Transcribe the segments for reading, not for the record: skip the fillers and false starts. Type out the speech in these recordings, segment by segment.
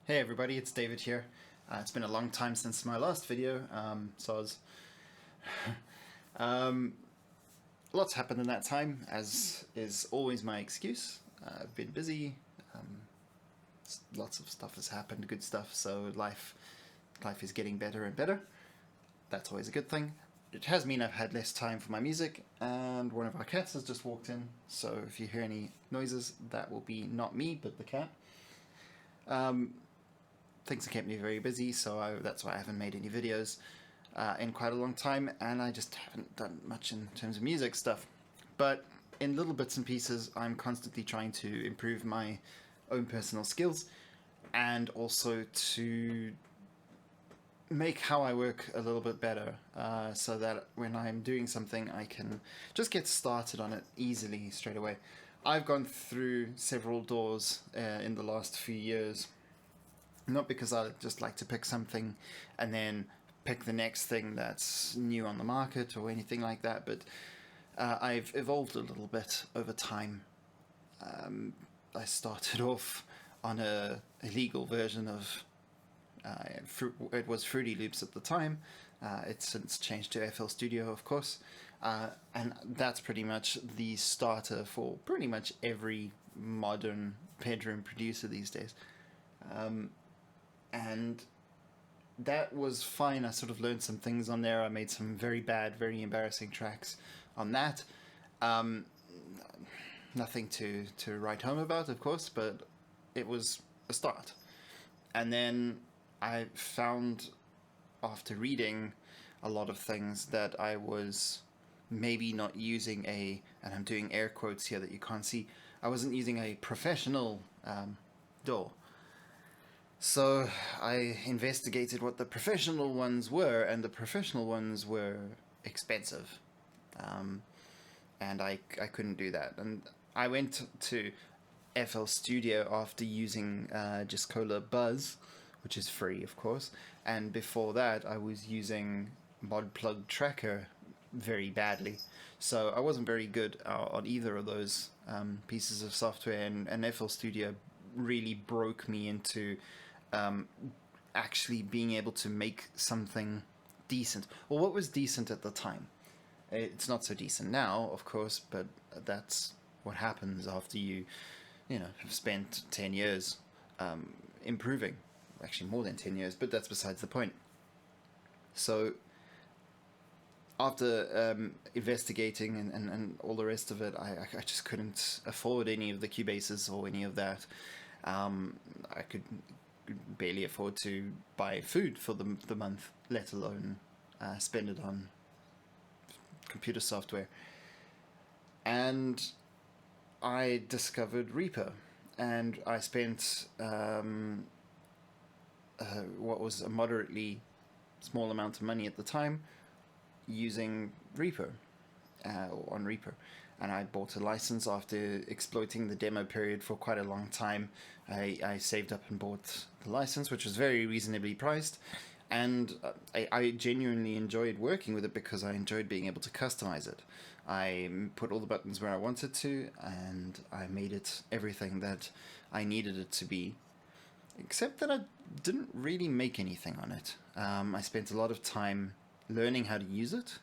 Hey everybody, it's David here. It's been a long time since my last video, soz. um, Lots happened in that time, as is always my excuse. I've been busy. Um, Lots of stuff has happened, good stuff. So life is getting better and better. That's always a good thing. It has mean I've had less time for my music, and one of our cats has just walked in. So if you hear any noises, that will be not me, but the cat. Um, Things have kept me very busy, so that's why I haven't made any videos in quite a long time, and I just haven't done much in terms of music stuff. But in little bits and pieces, I'm constantly trying to improve my own personal skills and also to make how I work a little bit better, so that when I'm doing something, I can just get started on it easily straight away. I've gone through several doors in the last few years, not because I just like to pick something and then pick the next thing that's new on the market or anything like that, but I've evolved a little bit over time. I started off on a illegal version of it was Fruity Loops at the time. It's since changed to FL Studio, of course, and that's pretty much the starter for pretty much every modern bedroom producer these days. And that was fine. I sort of learned some things on there. I made some very bad, very embarrassing tracks on that. Um, Nothing to write home about, of course, but it was a start. And then I found, after reading a lot of things, that I was maybe not using and I'm doing air quotes here that you can't see, I wasn't using a professional DAW. So I investigated what the professional ones were, and the professional ones were expensive. And I couldn't do that. And I went to FL Studio after using just Cola Buzz, which is free, of course. And before that, I was using Mod Plug Tracker very badly. So I wasn't very good on either of those pieces of software, and FL Studio really broke me into actually being able to make something decent. Well, what was decent at the time? It's not so decent now, of course, but that's what happens after have spent 10 years improving. Actually, more than 10 years, but that's besides the point. So, after investigating and all the rest of it, I just couldn't afford any of the Cubases or any of that. I could barely afford to buy food for the month, let alone spend it on computer software. And I discovered Reaper, and I spent what was a moderately small amount of money at the time using Reaper, on Reaper. And I bought a license after exploiting the demo period for quite a long time. I saved up and bought the license, which was very reasonably priced. And I genuinely enjoyed working with it because I enjoyed being able to customize it. I put all the buttons where I wanted to, and I made it everything that I needed it to be. Except that I didn't really make anything on it. I spent a lot of time learning how to use it,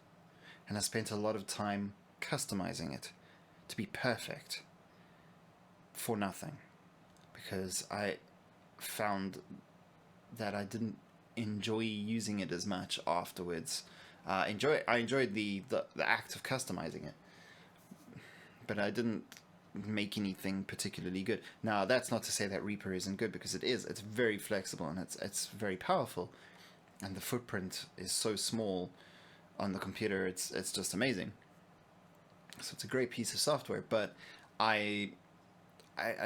and I spent a lot of time customizing it to be perfect for nothing, because I found that I didn't enjoy using it as much afterwards. I enjoyed the act of customizing it, but I didn't make anything particularly good. Now, that's not to say that Reaper isn't good, because it is. It's very flexible, and it's very powerful, and the footprint is so small on the computer. It's just amazing. So it's a great piece of software, but I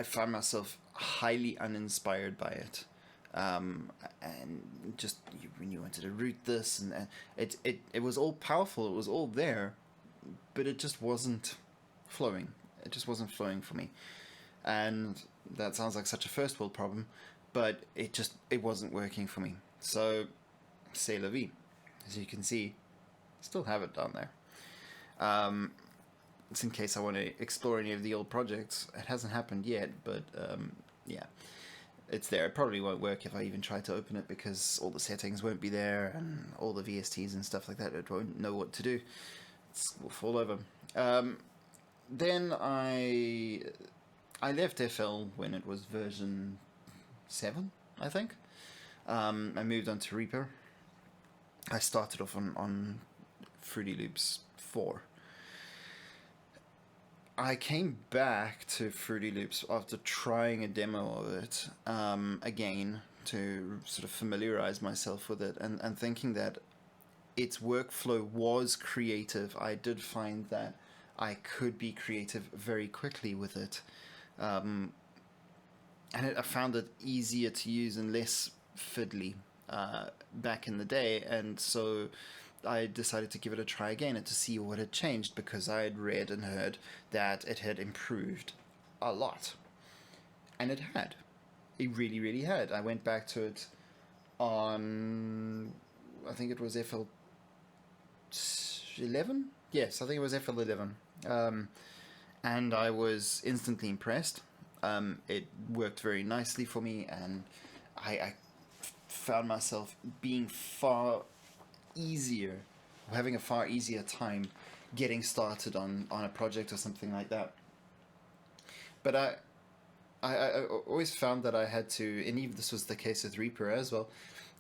found myself highly uninspired by it. And just when you wanted to root this, and it was all powerful, it was all there, but it just wasn't flowing. It just wasn't flowing for me, and that sounds like such a first world problem, but it wasn't working for me. So, c'est la vie. As you can see, still have it down there. It's in case I want to explore any of the old projects. It hasn't happened yet, but yeah. it's there. It probably won't work if I even try to open it because all the settings won't be there and all the VSTs and stuff like that. It won't know what to do. Will fall over. Then I left FL when it was version 7, I think. I moved on to Reaper. I started off on Fruity Loops 4. I came back to Fruity Loops after trying a demo of it again to sort of familiarize myself with it and thinking that its workflow was creative. I did find that I could be creative very quickly with it. And I found it easier to use and less fiddly back in the day. And so I decided to give it a try again and to see what had changed, because I had read and heard that it had improved a lot. And it had. It really, really had. I went back to it on, I think it was FL 11? Yes, I think it was FL 11. And I was instantly impressed. It worked very nicely for me, and I found myself being having a far easier time getting started on a project or something like that. But I always found that I had to, and even this was the case with Reaper as well,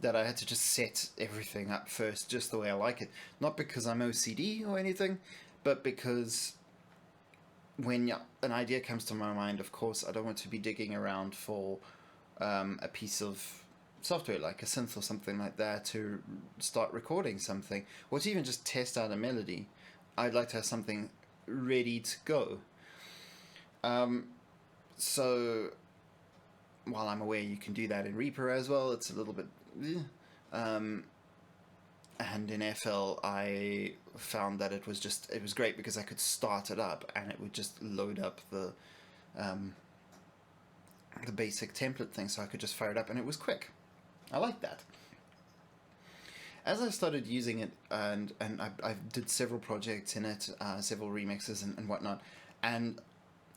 that I had to just set everything up first just the way I like it. Not because I'm OCD or anything, but because when an idea comes to my mind, of course, I don't want to be digging around for a piece of software like a synth or something like that to start recording something, or to even just test out a melody. I'd like to have something ready to go. So while I'm aware you can do that in Reaper as well, it's a little bit and in FL I found that it was great because I could start it up and it would just load up the basic template thing, so I could just fire it up and it was quick. I like that. As I started using it, and I did several projects in it, several remixes and whatnot, and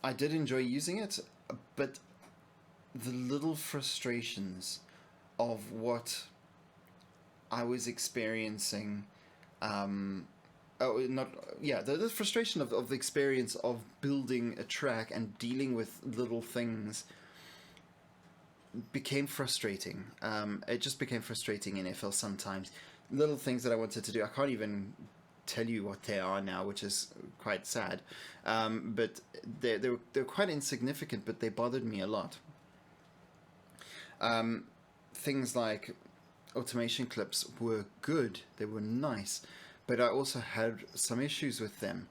I did enjoy using it, but the little frustrations of what I was experiencing, the frustration of the experience of building a track and dealing with little things became frustrating. It just became frustrating in FL sometimes. Little things that I wanted to do, I can't even tell you what they are now, which is quite sad. But they're quite insignificant, but they bothered me a lot. Things like automation clips were good, they were nice, but I also had some issues with them.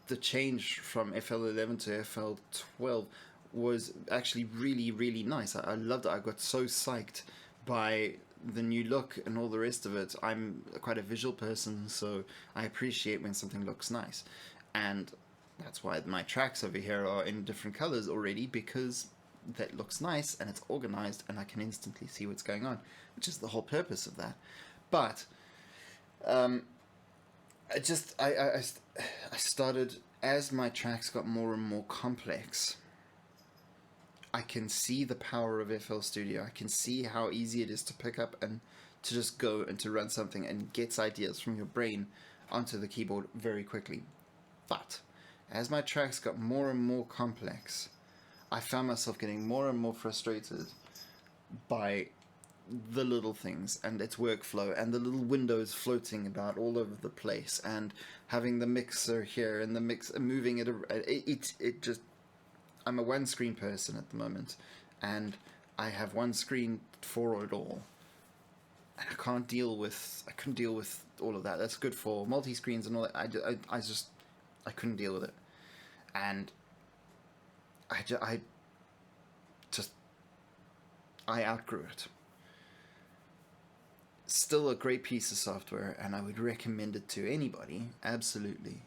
The change from FL 11 to FL 12 was actually really, really nice. I loved it. I got so psyched by the new look and all the rest of it. I'm quite a visual person, so I appreciate when something looks nice. And that's why my tracks over here are in different colors already, because that looks nice and it's organized and I can instantly see what's going on, which is the whole purpose of that. But I started, as my tracks got more and more complex, I can see the power of FL Studio. I can see how easy it is to pick up and to just go and to run something and get ideas from your brain onto the keyboard very quickly. But as my tracks got more and more complex, I found myself getting more and more frustrated by the little things and its workflow and the little windows floating about all over the place and having the mixer here and the mix moving it just, I'm a one screen person at the moment and I have one screen for it all, and I couldn't deal with all of that. That's good for multi screens and all that. I couldn't deal with it, and I outgrew it. Still a great piece of software, and I would recommend it to anybody, absolutely.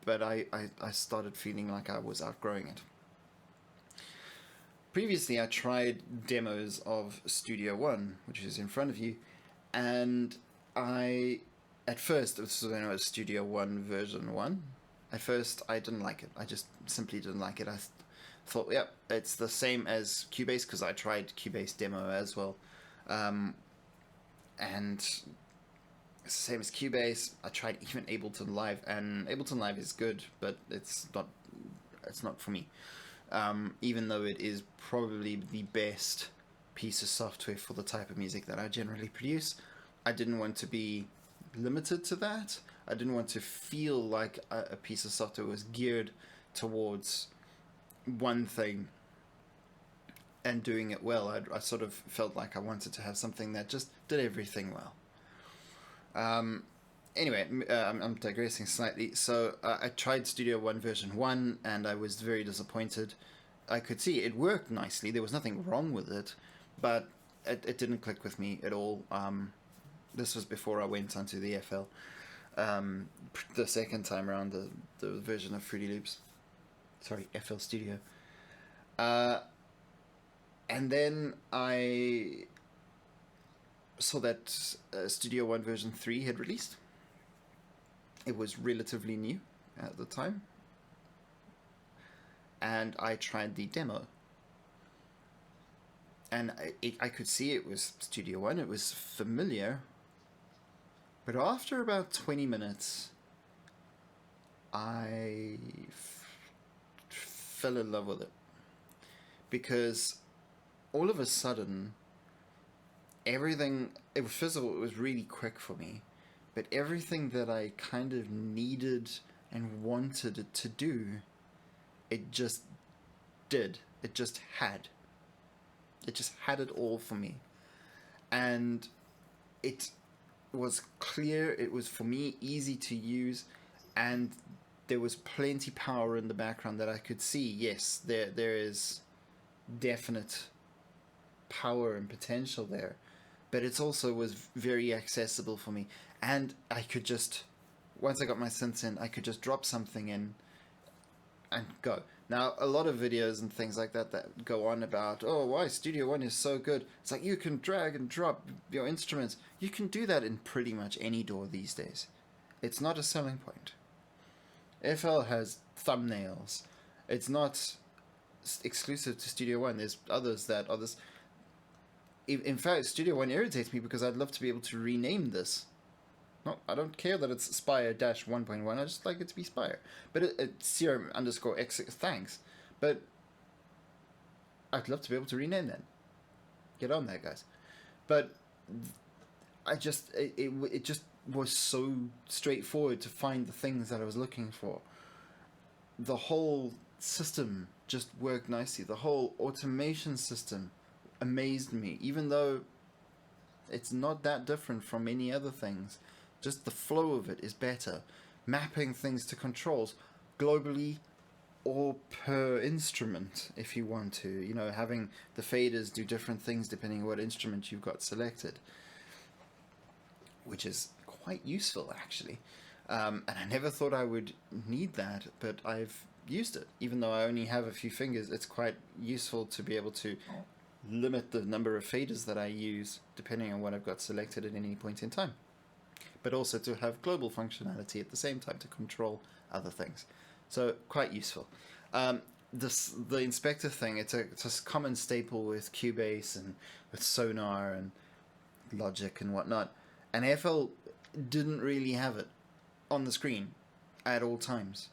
But I started feeling like I was outgrowing it. Previously, I tried demos of Studio One, which is in front of you, and at first, this was when it was Studio One version 1, At first, I didn't like it. I just simply didn't like it. I thought, yep, it's the same as Cubase, because I tried Cubase demo as well. And it's the same as Cubase. I tried even Ableton Live, and Ableton Live is good, but it's not for me. Even though it is probably the best piece of software for the type of music that I generally produce, I didn't want to be limited to that. I didn't want to feel like a piece of software was geared towards one thing and doing it well. I sort of felt like I wanted to have something that just did everything well. Anyway, I'm digressing slightly. So I tried Studio One version 1, and I was very disappointed. I could see it worked nicely. There was nothing wrong with it, but it didn't click with me at all. This was before I went onto the FL. The second time around, the version of Fruity Loops. Sorry, FL Studio. And then I saw that Studio One version 3 had released. It was relatively new at the time. And I tried the demo. And I could see it was Studio One. It was familiar. But after about 20 minutes, I fell in love with it. Because all of a sudden, everything, first of all, it was really quick for me. But everything that I kind of needed and wanted it to do, it just did. It just had. It just had it all for me. And it was clear, it was for me easy to use, and there was plenty power in the background that I could see. Yes, there is definite power and potential there, but it also was very accessible for me. And I could just, once I got my synths in, I could just drop something in and go. Now, a lot of videos and things like that go on about, oh, why Studio One is so good. It's like, you can drag and drop your instruments. You can do that in pretty much any DAW these days. It's not a selling point. FL has thumbnails. It's not exclusive to Studio One. There's others that are this. In fact, Studio One irritates me because I'd love to be able to rename this. No, I don't care that it's Spire-1.1. I just like it to be Spire. But it's serum_x, thanks. But I'd love to be able to rename that. Get on that, guys. But I just, it just was so straightforward to find the things that I was looking for. The whole system just worked nicely. The whole automation system amazed me, even though it's not that different from any other things. Just the flow of it is better. Mapping things to controls globally or per instrument if you want to. You know, having the faders do different things depending on what instrument you've got selected, which is quite useful actually. And I never thought I would need that, but I've used it. Even though I only have a few fingers, it's quite useful to be able to limit the number of faders that I use depending on what I've got selected at any point in time. But also to have global functionality at the same time to control other things. So quite useful. The inspector thing, it's a common staple with Cubase and with Sonar and Logic and whatnot. And FL didn't really have it on the screen at all times.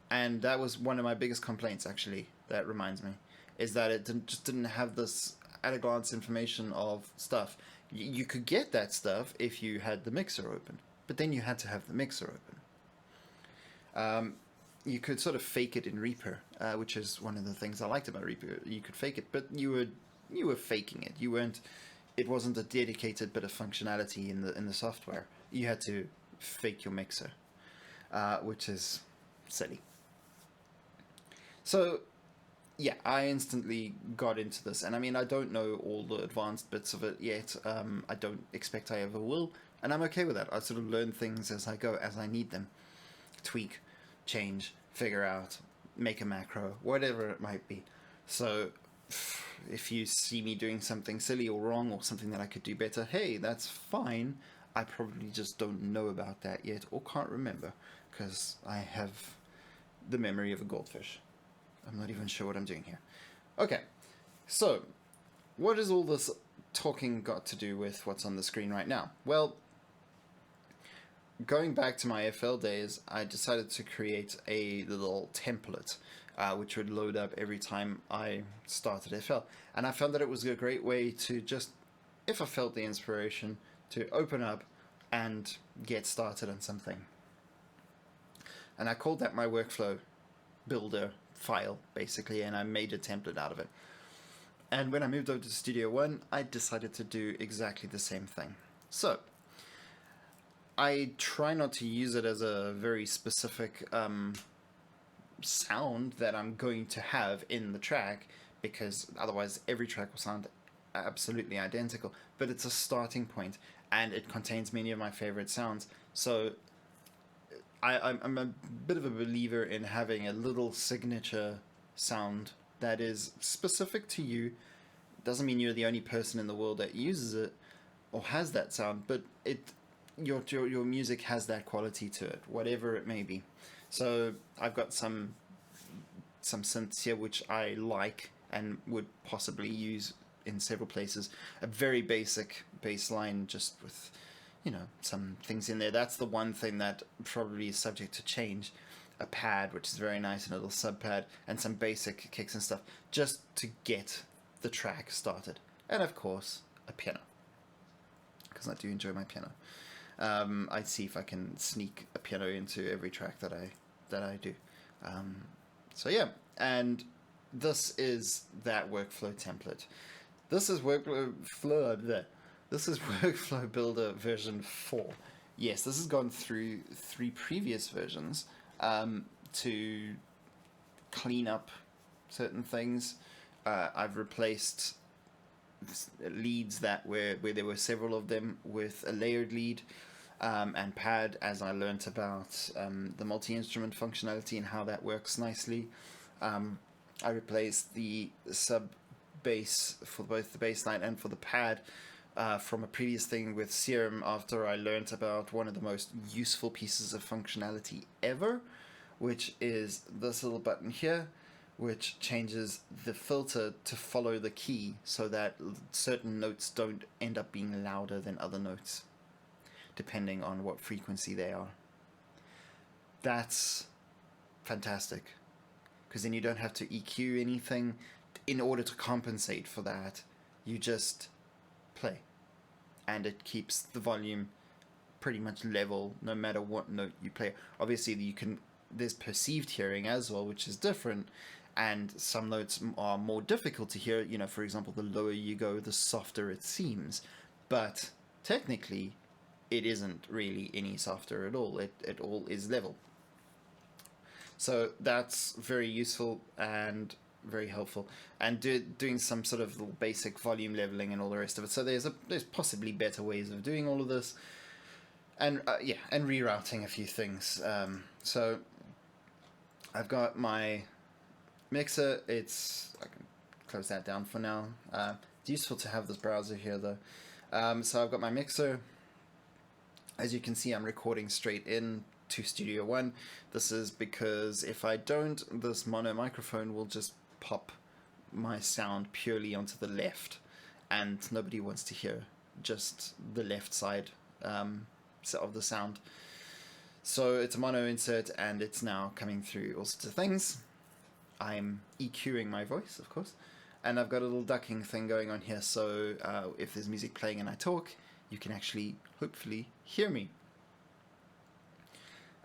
And that was one of my biggest complaints, actually, that reminds me, is that it just didn't have this at-a-glance information of stuff. You could get that stuff if you had the mixer open, but then you had to have the mixer open. You could sort of fake it in Reaper, which is one of the things I liked about Reaper. You could fake it, but you were faking it. You weren't. It wasn't a dedicated bit of functionality in the software. You had to fake your mixer, which is silly. So yeah, I instantly got into this, and I mean, I don't know all the advanced bits of it yet. I don't expect I ever will, and I'm okay with that. I sort of learn things as I go, as I need them. Tweak, change, figure out, make a macro, whatever it might be. So if you see me doing something silly or wrong or something that I could do better, hey, that's fine. I probably just don't know about that yet or can't remember, because I have the memory of a goldfish. I'm not even sure what I'm doing here. Okay, so what has all this talking got to do with what's on the screen right now? Well, going back to my FL days, I decided to create a little template which would load up every time I started FL. And I found that it was a great way to just, if I felt the inspiration, to open up and get started on something. And I called that my workflow builder file, basically, and I made a template out of it. And when I moved over to Studio One, I decided to do exactly the same thing. So I try not to use it as a very specific sound that I'm going to have in the track, because otherwise every track will sound absolutely identical. But it's a starting point, and it contains many of my favorite sounds. So I'm a bit of a believer in having a little signature sound that is specific to you. Doesn't mean you're the only person in the world that uses it or has that sound, but your music has that quality to it, whatever it may be. So I've got some synths here which I like and would possibly use in several places. A very basic bassline, just with, you know, some things in there. That's the one thing that probably is subject to change. A pad, which is very nice, and a little sub pad, and some basic kicks and stuff, just to get the track started. And of course, a piano, because I do enjoy my piano. I'd see if I can sneak a piano into every track that I do. So yeah, and this is that workflow template. This is Workflow Builder version 4. Yes, this has gone through 3 previous versions to clean up certain things. I've replaced leads where there were several of them with a layered lead and pad, as I learnt about the multi-instrument functionality and how that works nicely. I replaced the sub bass for both the bass line and for the pad from a previous thing with Serum, after I learnt about one of the most useful pieces of functionality ever, which is this little button here, which changes the filter to follow the key so that certain notes don't end up being louder than other notes, depending on what frequency they are. That's fantastic, because then you don't have to EQ anything in order to compensate for that. You just play, and it keeps the volume pretty much level no matter what note you play. Obviously there's perceived hearing as well, which is different, and some notes are more difficult to hear. You know, for example, the lower you go, the softer it seems, but technically it isn't really any softer at all. It all is level. So that's very useful and very helpful, and doing some sort of little basic volume leveling and all the rest of it. So there's possibly better ways of doing all of this, and and rerouting a few things. So I've got my mixer. I can close that down for now. It's useful to have this browser here though. So I've got my mixer. As you can see, I'm recording straight in to Studio One. This is because if I don't, this mono microphone will just pop my sound purely onto the left, and nobody wants to hear just the left side of the sound. So it's a mono insert, and it's now coming through all sorts of things. I'm EQing my voice, of course, and I've got a little ducking thing going on here, so if there's music playing and I talk, you can actually hopefully hear me.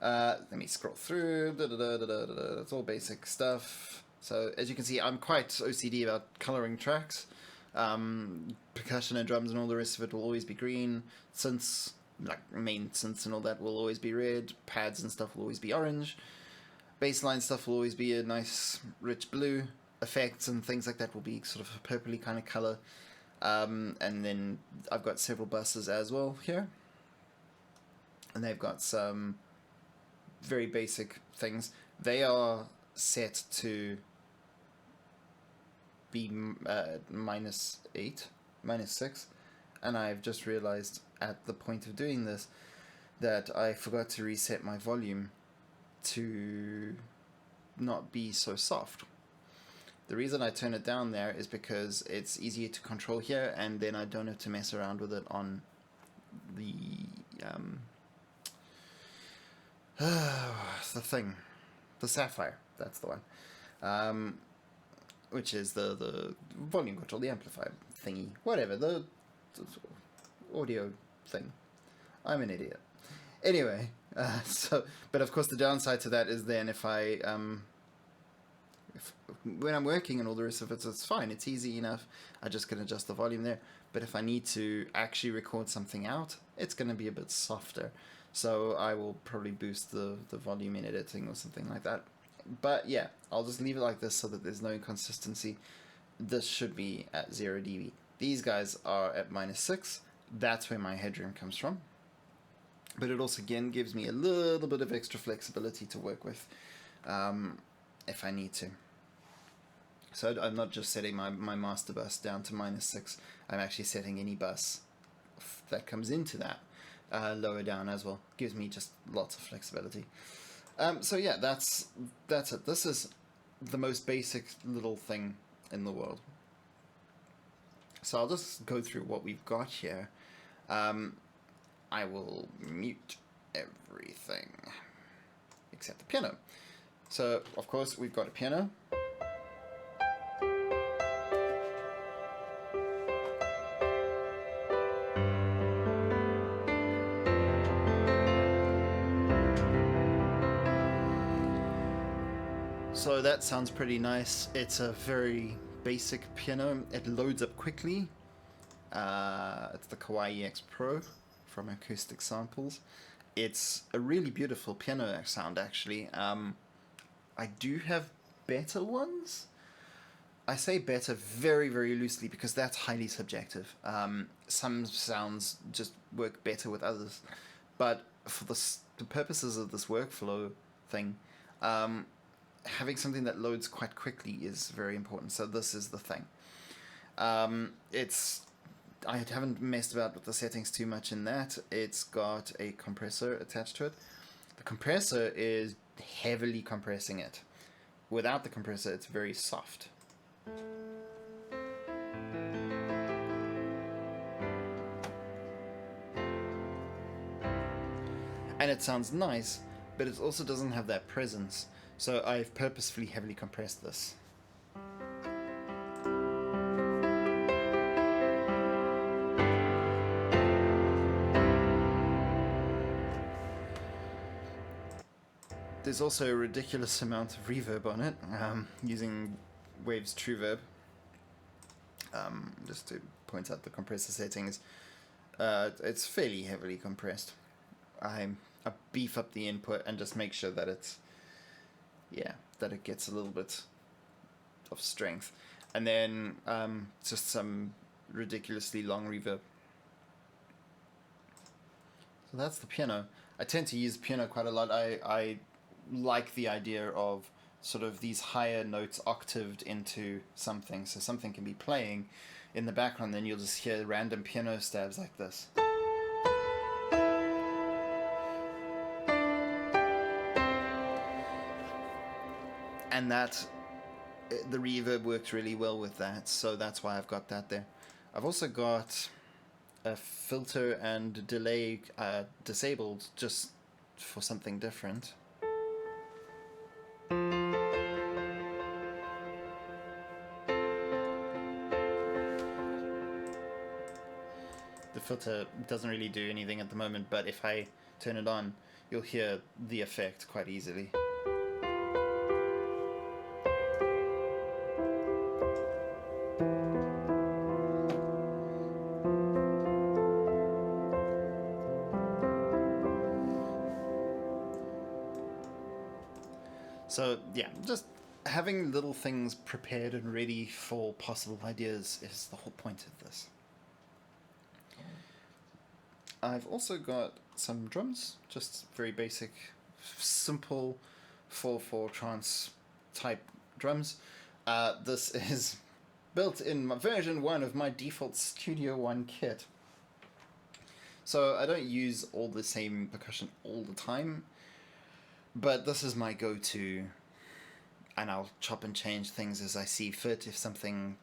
Let me scroll through. It's all basic stuff. So as you can see, I'm quite OCD about coloring tracks. Percussion and drums and all the rest of it will always be green. Synths, like main synths and all that, will always be red. Pads and stuff will always be orange. Bassline stuff will always be a nice rich blue. Effects and things like that will be sort of a purpley kind of color. And then I've got several buses as well here, and they've got some very basic things. They are set to be -8, -6, and I've just realized at the point of doing this that I forgot to reset my volume to not be so soft. The reason I turn it down there is because it's easier to control here, and then I don't have to mess around with it on the the Sapphire. That's the one, which is the volume control, the amplifier thingy, whatever, the audio thing. I'm an idiot. Anyway, but of course the downside to that is then if when I'm working and all the rest of it, it's fine. It's easy enough. I just can adjust the volume there. But if I need to actually record something out, it's going to be a bit softer. So I will probably boost the volume in editing or something like that. But yeah, I'll just leave it like this so that there's no inconsistency. This should be at 0 dB. These guys are at -6. That's where my headroom comes from. But it also, again, gives me a little bit of extra flexibility to work with if I need to. So I'm not just setting my master bus down to -6. I'm actually setting any bus that comes into that lower down as well. Gives me just lots of flexibility. So yeah, that's it. This is the most basic little thing in the world. So I'll just go through what we've got here. I will mute everything except the piano. So of course we've got a piano. So that sounds pretty nice. It's a very basic piano. It loads up quickly. It's the Kawaii X Pro from Acoustic Samples. It's a really beautiful piano sound, actually. I do have better ones. I say better very, very loosely because that's highly subjective. Some sounds just work better with others. But for the purposes of this workflow thing, having something that loads quite quickly is very important. So this is the thing. I haven't messed about with the settings too much in that. It's got a compressor attached to it. The compressor is heavily compressing it. Without the compressor, it's very soft. And it sounds nice, but it also doesn't have that presence. So I've purposefully heavily compressed this. There's also a ridiculous amount of reverb on it, using Wave's TrueVerb. Just to point out the compressor settings, it's fairly heavily compressed. I beef up the input and just make sure that it's, that it gets a little bit of strength. And then just some ridiculously long reverb. So that's the piano. I tend to use piano quite a lot. I like the idea of sort of these higher notes octaved into something, so something can be playing in the background, then you'll just hear random piano stabs like this. And the reverb works really well with that, so that's why I've got that there. I've also got a filter and delay disabled just for something different. The filter doesn't really do anything at the moment, but if I turn it on, you'll hear the effect quite easily. So yeah, just having little things prepared and ready for possible ideas is the whole point of this. I've also got some drums, just very basic, simple 4/4 trance type drums. This is built in my version 1 of my default Studio One kit. So I don't use all the same percussion all the time, but this is my go-to and I'll chop and change things as I see fit. If something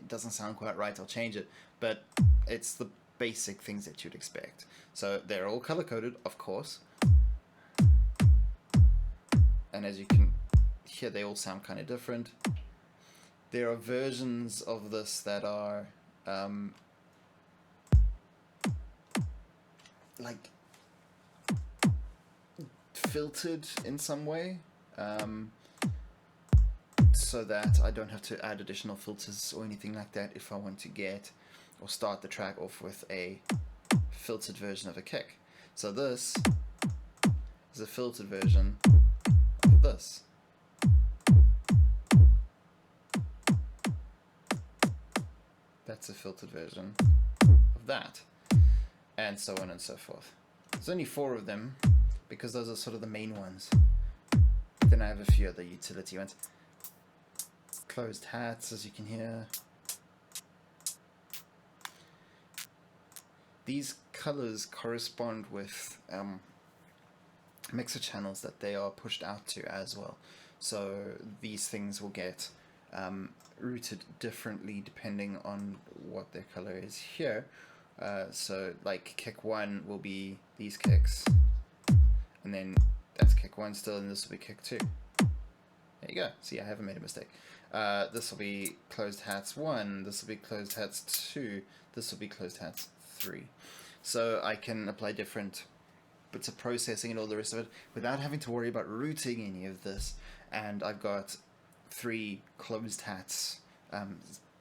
doesn't sound quite right, I'll change it. But it's the basic things that you'd expect. So they're all color-coded, of course. And as you can hear, they all sound kind of different. There are versions of this that are like filtered in some way, so that I don't have to add additional filters or anything like that if I want to get or start the track off with a filtered version of a kick. So this is a filtered version of this. That's a filtered version of that, and so on and so forth. There's only 4 of them because those are sort of the main ones. Then I have a few other utility ones. Closed hats, as you can hear. These colors correspond with mixer channels that they are pushed out to as well. So these things will get routed differently depending on what their color is here. So like kick 1 will be these kicks, and then that's kick 1 still, and this will be kick 2. There you go. See, I haven't made a mistake. This will be closed hats 1, this will be closed hats 2, this will be closed hats 3. So I can apply different bits of processing and all the rest of it without having to worry about routing any of this. And I've got 3 closed hats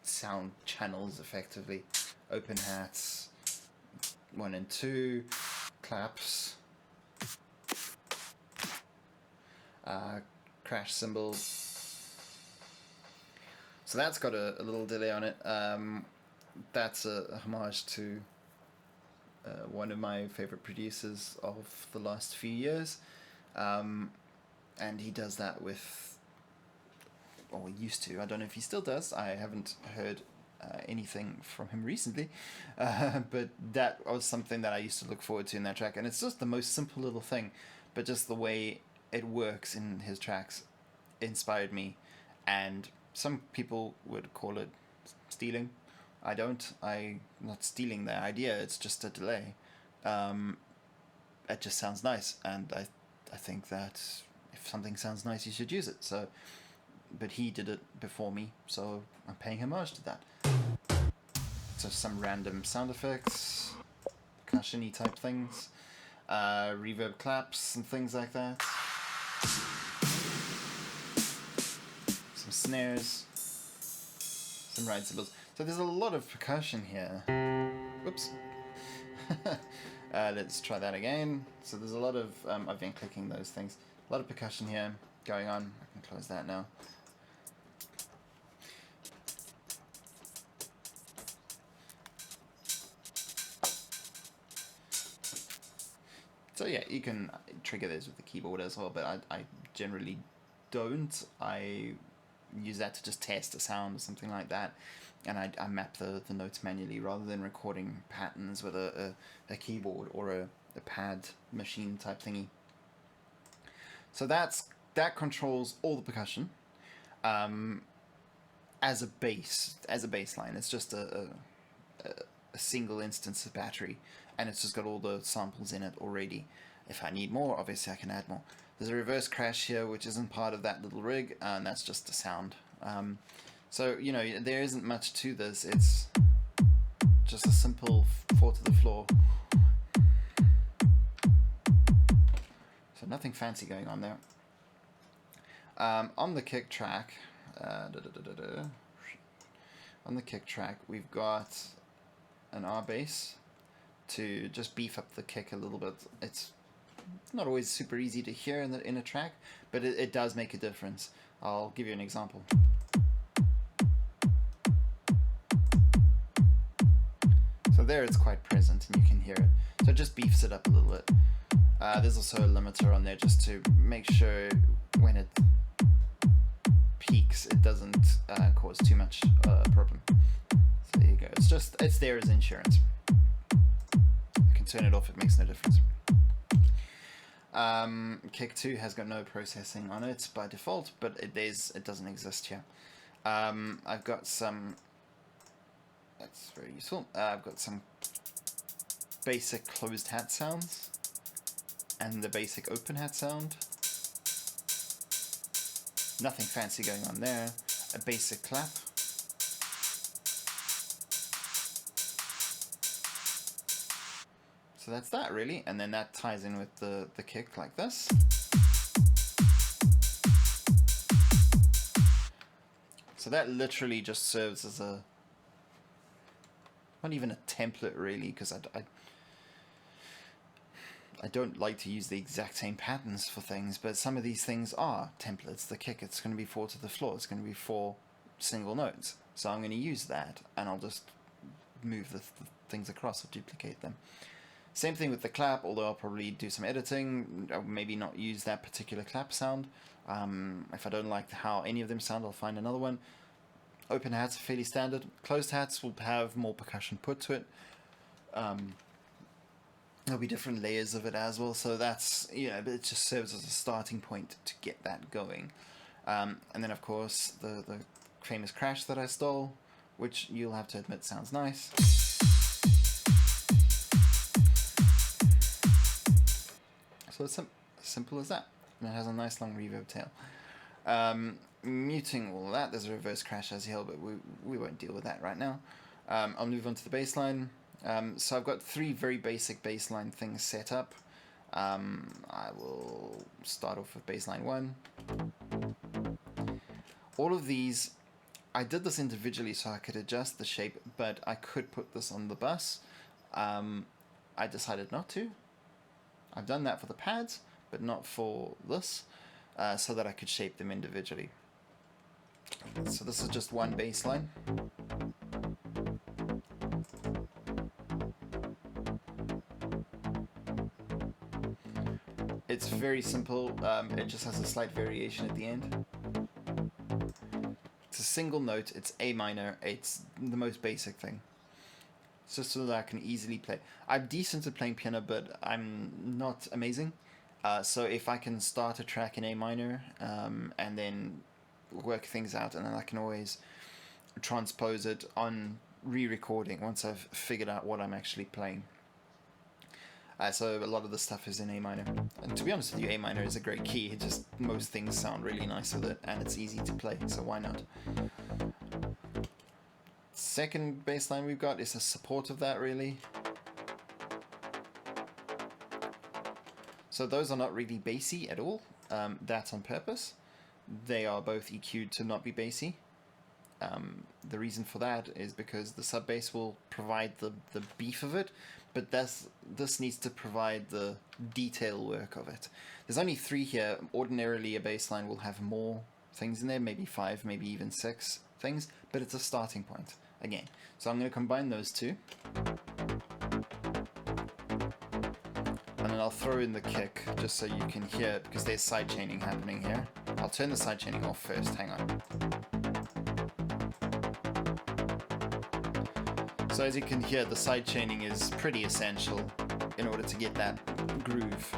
sound channels, effectively. Open hats 1 and 2, claps, crash cymbal. So that's got a little delay on it. That's a homage to one of my favorite producers of the last few years, and he does that with, or he used to, I don't know if he still does, I haven't heard anything from him recently, but that was something that I used to look forward to in that track, and it's just the most simple little thing, but just the way it works in his tracks inspired me. And some people would call it stealing. I don't. I'm not stealing their idea. It's just a delay. It just sounds nice, and I think that if something sounds nice, you should use it. So, but he did it before me, so I'm paying homage to that. So some random sound effects, percussion-y type things, reverb claps and things like that. Some snares, some ride cymbals. So there's a lot of percussion here. Whoops. Let's try that again. So there's a lot of, I've been clicking those things. A lot of percussion here going on. I can close that now. So yeah, you can trigger this with the keyboard as well, but I generally don't. I use that to just test a sound or something like that, and I map the notes manually rather than recording patterns with a keyboard or a pad machine type thingy. So that controls all the percussion as a bass line. It's just a single instance of battery, and it's just got all the samples in it already. If I need more, obviously I can add more. There's a reverse crash here, which isn't part of that little rig, and that's just the sound. So, you know, there isn't much to this. It's just a simple 4 to the floor. So nothing fancy going on there. On the kick track, on the kick track, we've got an R bass to just beef up the kick a little bit. It's not always super easy to hear in a track, but it does make a difference. I'll give you an example. So there it's quite present and you can hear it. So it just beefs it up a little bit. There's also a limiter on there just to make sure when it peaks it doesn't cause too much problem. So there you go. It's there as insurance. I can turn it off, it makes no difference. Kick 2 has got no processing on it by default, but it doesn't exist here. I've got some, that's very useful, I've got some basic closed hat sounds and the basic open hat sound. Nothing fancy going on there. A basic clap. So that's that really, and then that ties in with the kick like this. So that literally just serves as a, not even a template really, because I don't like to use the exact same patterns for things, but some of these things are templates. The kick, it's going to be 4 to the floor, it's going to be 4 single notes. So I'm going to use that, and I'll just move the things across or duplicate them. Same thing with the clap, although I'll probably do some editing, or maybe not use that particular clap sound. If I don't like how any of them sound, I'll find another one. Open hats are fairly standard. Closed hats will have more percussion put to it. There'll be different layers of it as well, so that's, you know, but it just serves as a starting point to get that going. And then of course the famous crash that I stole, which you'll have to admit sounds nice. So it's simple as that. And it has a nice long reverb tail. Muting all that, there's a reverse crash as hell, but we won't deal with that right now. I'll move on to the bassline. So I've got 3 very basic bassline things set up. I will start off with bassline 1. All of these, I did this individually so I could adjust the shape, but I could put this on the bus. I decided not to. I've done that for the pads, but not for this, so that I could shape them individually. So this is just one bassline. It's very simple, it just has a slight variation at the end. It's a single note, it's A minor, it's the most basic thing. It's just so that I can easily play. I'm decent at playing piano, but I'm not amazing. So if I can start a track in A minor, and then work things out, and then I can always transpose it on re-recording once I've figured out what I'm actually playing. So a lot of the stuff is in A minor. And to be honest with you, A minor is a great key. It just, most things sound really nice with it, and it's easy to play, so why not? Second bass line we've got is a support of that, really. So those are not really bassy at all. That's on purpose. They are both EQ'd to not be bassy. The reason for that is because the sub bass will provide the beef of it, but this needs to provide the detail work of it. There's only 3 here. Ordinarily a bass line will have more things in there, maybe 5, maybe even 6 things, but it's a starting point again. So I'm going to combine those 2. And then I'll throw in the kick just so you can hear it, because there's side chaining happening here. I'll turn the side chaining off first, hang on. So as you can hear, the side chaining is pretty essential in order to get that groove.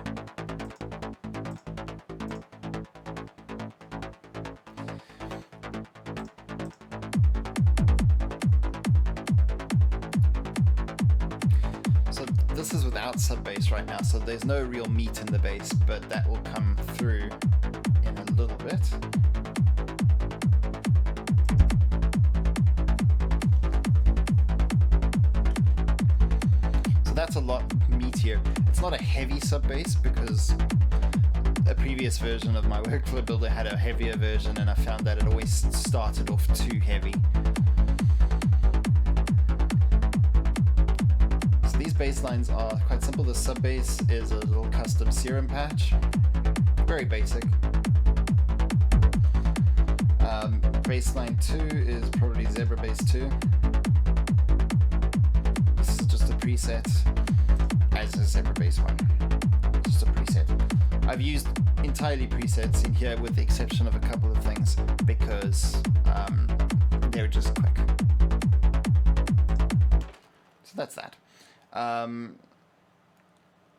So this is without sub bass right now, so there's no real meat in the bass, but that will come through in a little bit. That's a lot meatier. It's not a heavy sub bass, because a previous version of my workflow builder had a heavier version, and I found that it always started off too heavy. So these bass lines are quite simple. The sub bass is a little custom serum patch, very basic. Bass line 2 is probably Zebra Bass 2. This is just a preset, as is Zebra Bass 1. Just a preset. I've used entirely presets in here with the exception of a couple of things, because they're just quick. So that's that.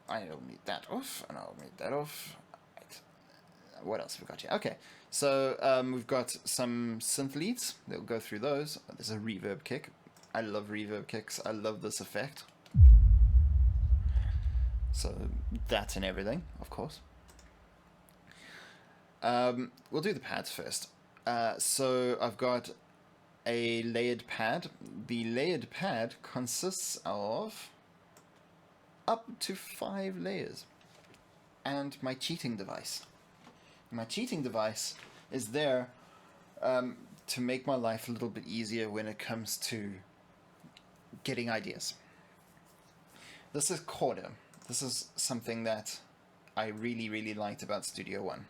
I'll mute that off, and I'll mute that off. Right. What else have we got here? Okay, so we've got some synth leads. We'll go through those. There's a reverb kick. I love reverb kicks. I love this effect. So that's in everything, of course. We'll do the pads first. So I've got a layered pad. The layered pad consists of up to 5 layers. And my cheating device. My cheating device is there to make my life a little bit easier when it comes to getting ideas. This is Chord. This is something that I really, really liked about Studio One.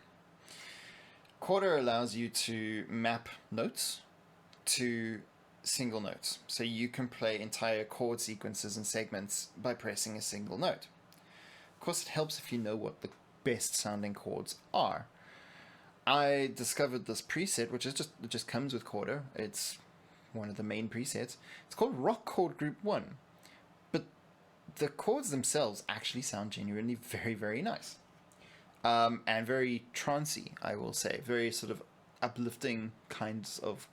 Chord allows you to map notes to single notes. So you can play entire chord sequences and segments by pressing a single note. Of course, it helps if you know what the best sounding chords are. I discovered this preset, which is it just comes with Chord. It's one of the main presets. It's called Rock Chord Group 1. But the chords themselves actually sound genuinely very, very nice. And very trancey, I will say. Very sort of uplifting kinds of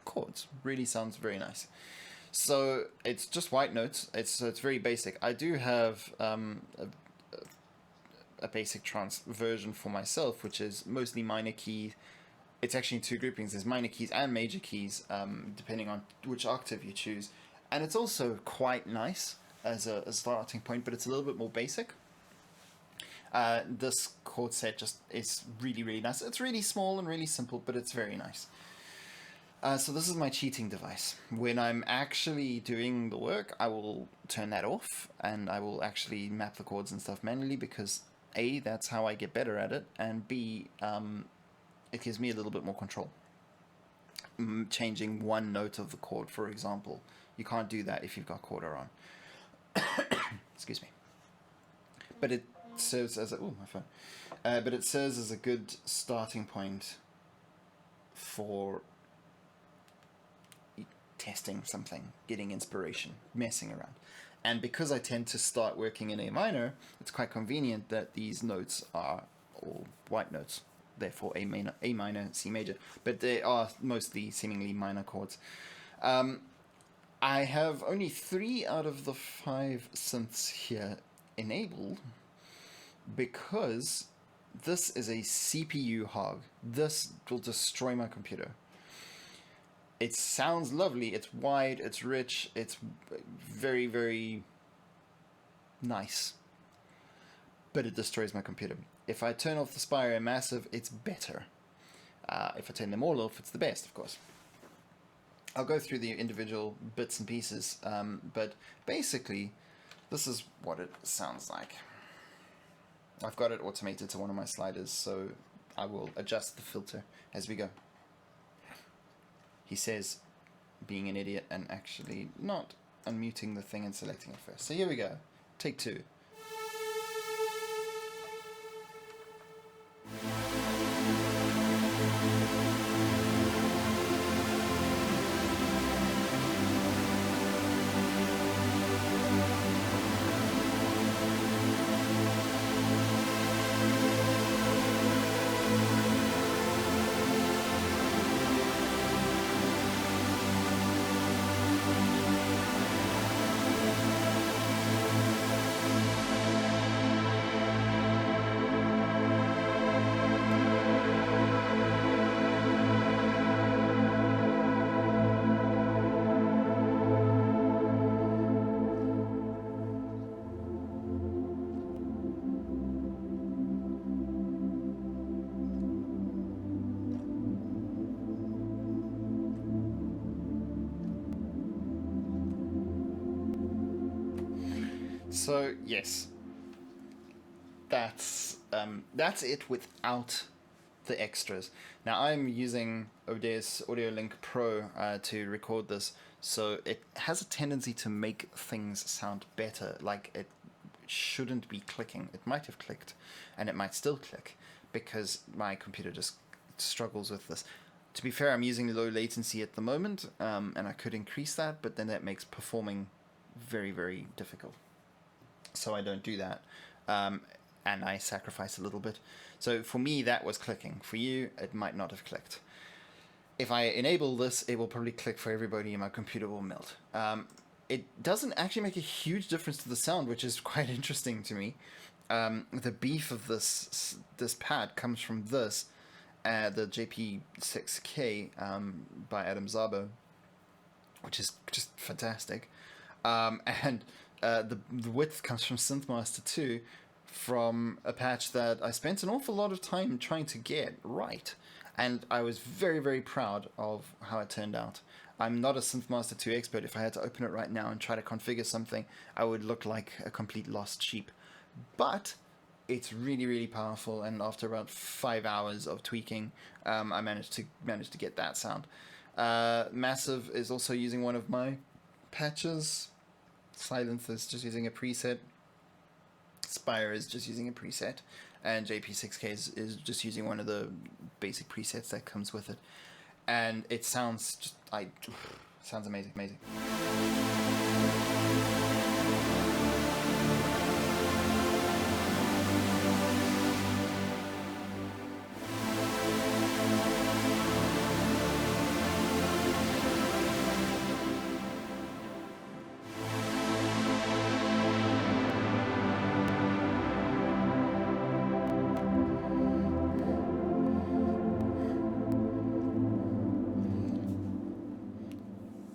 chords. Really sounds very nice. So it's just white notes. It's very basic. I do have a basic trance version for myself, which is mostly minor key. It's actually in 2 groupings. There's minor keys and major keys, depending on which octave you choose. And it's also quite nice as a starting point, but it's a little bit more basic. This chord set just is really, really nice. It's really small and really simple, but it's very nice. So this is my cheating device. When I'm actually doing the work, I will turn that off, and I will actually map the chords and stuff manually, because A, that's how I get better at it, and B, it gives me a little bit more control. Changing one note of the chord, for example. You can't do that if you've got Chord on. Excuse me. But it serves as a my phone. But it serves as a good starting point for testing something, getting inspiration, messing around. And because I tend to start working in A minor, it's quite convenient that these notes are all white notes, therefore A minor, C major, but they are mostly seemingly minor chords. I have only 3 out of the 5 synths here enabled, because this is a CPU hog. This will destroy my computer. It sounds lovely, it's wide, it's rich, it's very, very nice. But it destroys my computer. If I turn off the Spire and Massive, it's better. If I turn them all off, it's the best, of course. I'll go through the individual bits and pieces, but basically, this is what it sounds like. I've got it automated to one of my sliders, so I will adjust the filter as we go. He says, being an idiot and actually not unmuting the thing and selecting it first. So here we go. Take 2. So yes, that's it without the extras. Now I'm using Odeus Audio Link Pro to record this, so it has a tendency to make things sound better. Like, it shouldn't be clicking. It might have clicked, and it might still click, because my computer just struggles with this. To be fair, I'm using low latency at the moment, and I could increase that, but then that makes performing very, very difficult. so I don't do that. And I sacrifice a little bit. So for me, that was clicking. For you, it might not have clicked. If I enable this, it will probably click for everybody and my computer will melt. It doesn't actually make a huge difference to the sound, which is quite interesting to me. The beef of this pad comes from this, the JP6K by Adam Szabo, which is just fantastic. And the width comes from Synthmaster 2, from a patch that I spent an awful lot of time trying to get right. And I was very, very proud of how it turned out. I'm not a Synthmaster 2 expert. If I had to open it right now and try to configure something, I would look like a complete lost sheep. But it's really, really powerful, and after about 5 hours of tweaking, I managed to get that sound. Massive is also using one of my patches. Silence is just using a preset. Spire is just using a preset, and JP6K is just using one of the basic presets that comes with it, and it sounds just sounds amazing.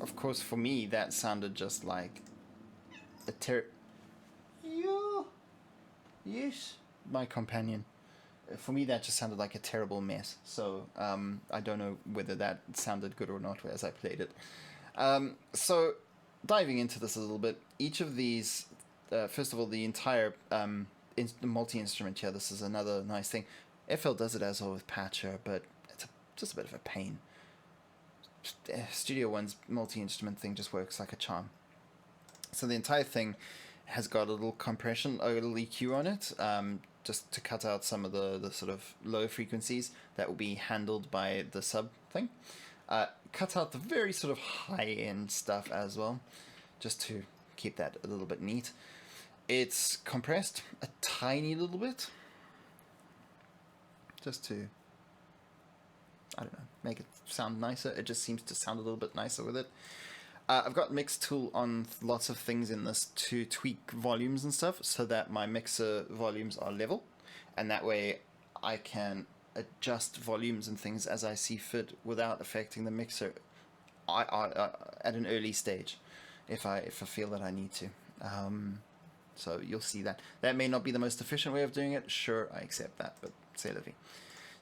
Of course, for me, that sounded just like a Yes, my companion. For me, that just sounded like a terrible mess. So I don't know whether that sounded good or not as I played it. So diving into this a little bit, each of these, first of all, the entire multi-instrument here. This is another nice thing. FL does it as well with Patcher, but it's just a bit of a pain. Studio One's multi-instrument thing just works like a charm. So the entire thing has got a little compression, a little EQ on it, just to cut out some of the sort of low frequencies that will be handled by the sub thing. Cut out the very sort of high-end stuff as well, just to keep that a little bit neat. It's compressed a tiny little bit, just to, I don't know, make it sound nicer. It just seems to sound a little bit nicer with it. I've got mix tool on lots of things in this to tweak volumes and stuff so that my mixer volumes are level, and that way I can adjust volumes and things as I see fit without affecting the mixer at an early stage if I feel that I need to. So you'll see that. That may not be the most efficient way of doing it. Sure, I accept that, but c'est la vie.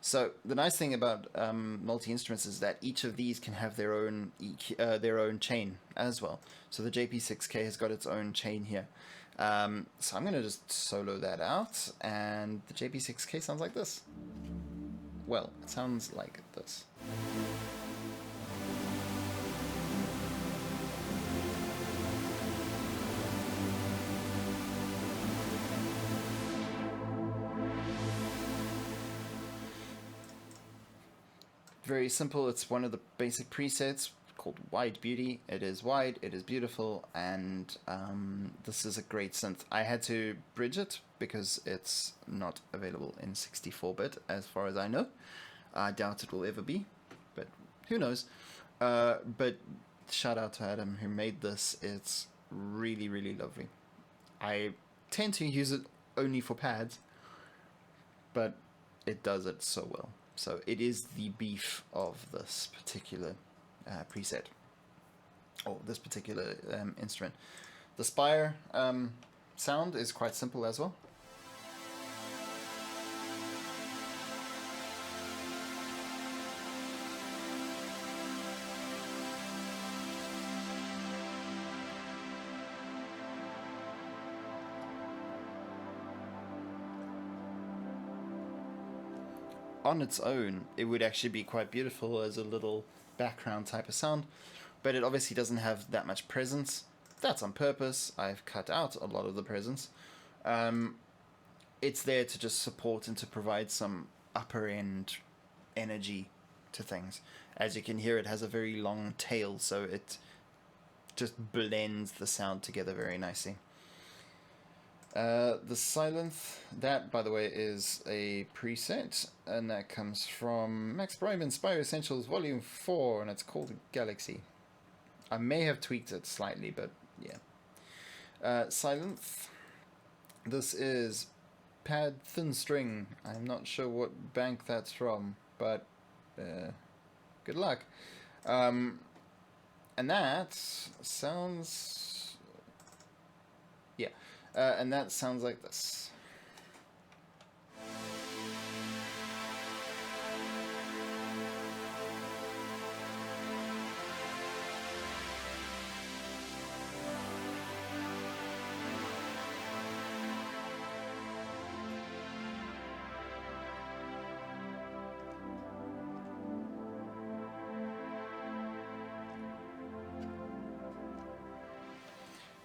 So the nice thing about multi-instruments is that each of these can have their own chain as well. So the JP6K has got its own chain here. So I'm going to just solo that out, and the JP6K sounds like this. Well, it sounds like this. Very simple. It's one of the basic presets called Wide Beauty. It is wide, it is beautiful, and this is a great synth. I had to bridge it because it's not available in 64-bit as far as I know. I doubt it will ever be, but who knows. But shout out to Adam who made this. It's really, really lovely. I tend to use it only for pads, but it does it so well. So it is the beef of this particular preset, or this particular instrument. The Spire sound is quite simple as well. On its own, it would actually be quite beautiful as a little background type of sound, but it obviously doesn't have that much presence. That's on purpose. I've cut out a lot of the presence. It's there to just support and to provide some upper end energy to things. As you can hear, it has a very long tail, so it just blends the sound together very nicely. The Silence, that by the way is a preset, and that comes from Max Brime Inspire Essentials Volume 4, and it's called Galaxy. I may have tweaked it slightly, but yeah. Silence. This is Pad Thin String. I'm not sure what bank that's from, but good luck. And that sounds... yeah. And that sounds like this.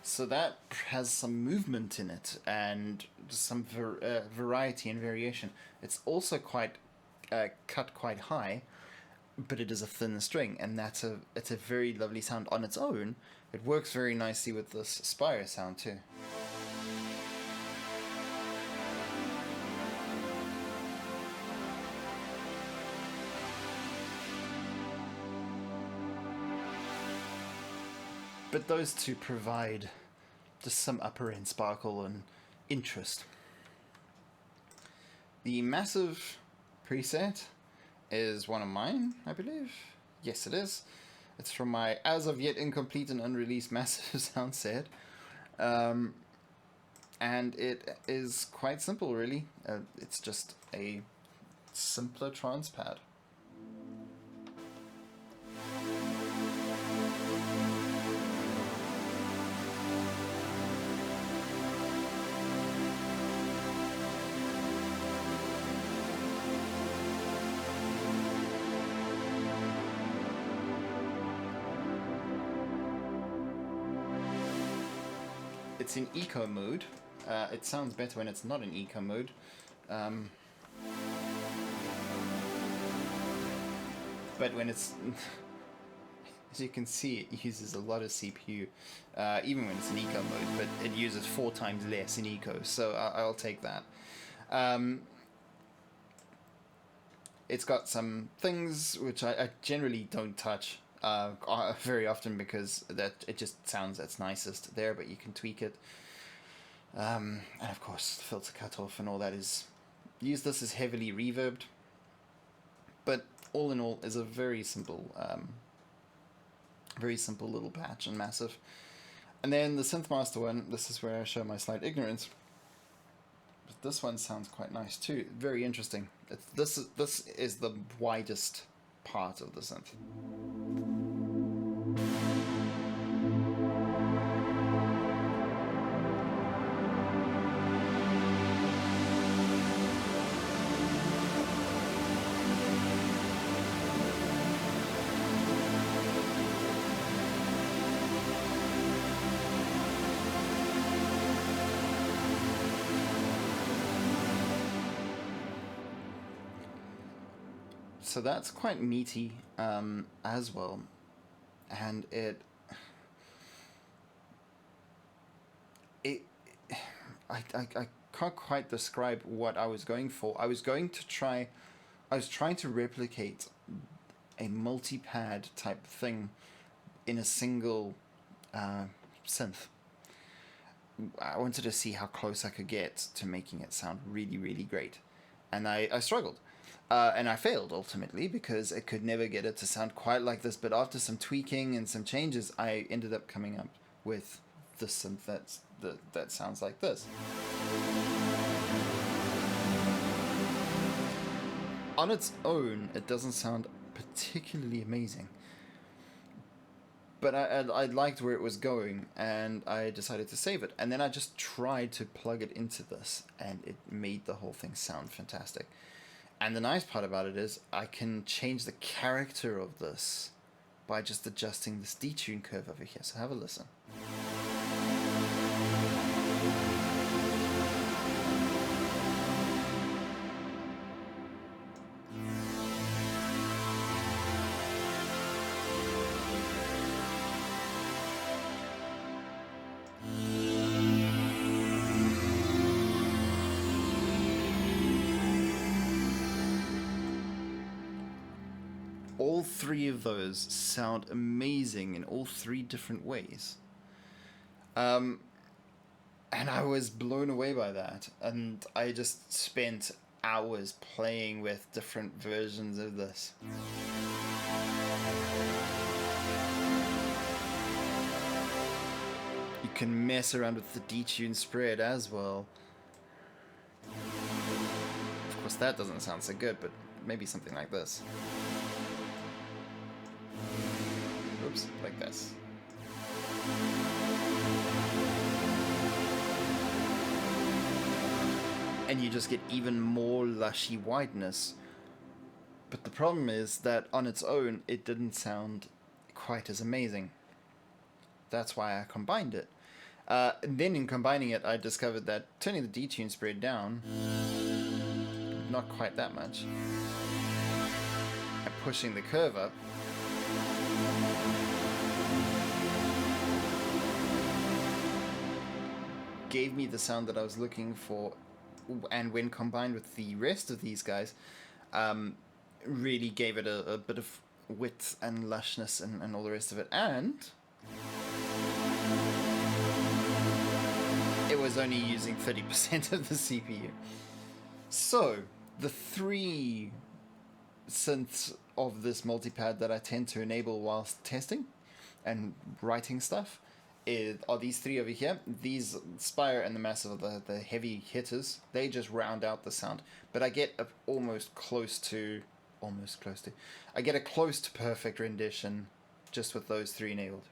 So that has some movement in it and some variety and variation. It's also quite cut quite high, but it is a thin string, and it's a very lovely sound on its own. It works very nicely with this Spire sound too. But those two provide just some upper end sparkle and interest. The Massive preset is one of mine, I believe. Yes, it is. It's from my as of yet incomplete and unreleased Massive sound set. And it is quite simple, really. It's just a simpler trance pad. It's in eco mode. It sounds better when it's not in eco mode. But when it's... as you can see, it uses a lot of CPU, even when it's in eco mode, but it uses 4 times less in eco, so I'll take that. It's got some things which I generally don't touch very often, because that it just sounds its nicest there, but you can tweak it. And of course, the filter cutoff and all that is... use this as heavily reverbed, but all in all is a very simple little patch and Massive. And then the Synthmaster one, this is where I show my slight ignorance. But this one sounds quite nice too. Very interesting. This is the widest part of the synth. So that's quite meaty as well, and I can't quite describe what I was going for. I was trying to replicate a multi-pad type thing in a single synth. I wanted to see how close I could get to making it sound really, really great, and I struggled. And I failed ultimately, because I could never get it to sound quite like this. But after some tweaking and some changes, I ended up coming up with the synth that sounds like this. On its own, it doesn't sound particularly amazing, but I liked where it was going, and I decided to save it. And then I just tried to plug it into this, and it made the whole thing sound fantastic. And the nice part about it is I can change the character of this by just adjusting this detune curve over here. So have a listen. all three of those sound amazing in all three different ways. And I was blown away by that. And I just spent hours playing with different versions of this. You can mess around with the detune spread as well. Of course, that doesn't sound so good, but maybe something like this. Oops, like this. And you just get even more lushy wideness. But the problem is that on its own, it didn't sound quite as amazing. That's why I combined it. And then in combining it, I discovered that turning the detune spread down, not quite that much, and pushing the curve up, gave me the sound that I was looking for. And when combined with the rest of these guys, really gave it a bit of width and lushness and all the rest of it. And it was only using 30% of the CPU. So the three synths of this multipad that I tend to enable whilst testing and writing stuff are these three over here. These Spire and the Massive are the heavy hitters. They just round out the sound. But I get almost close to I get a close to perfect rendition just with those three enabled.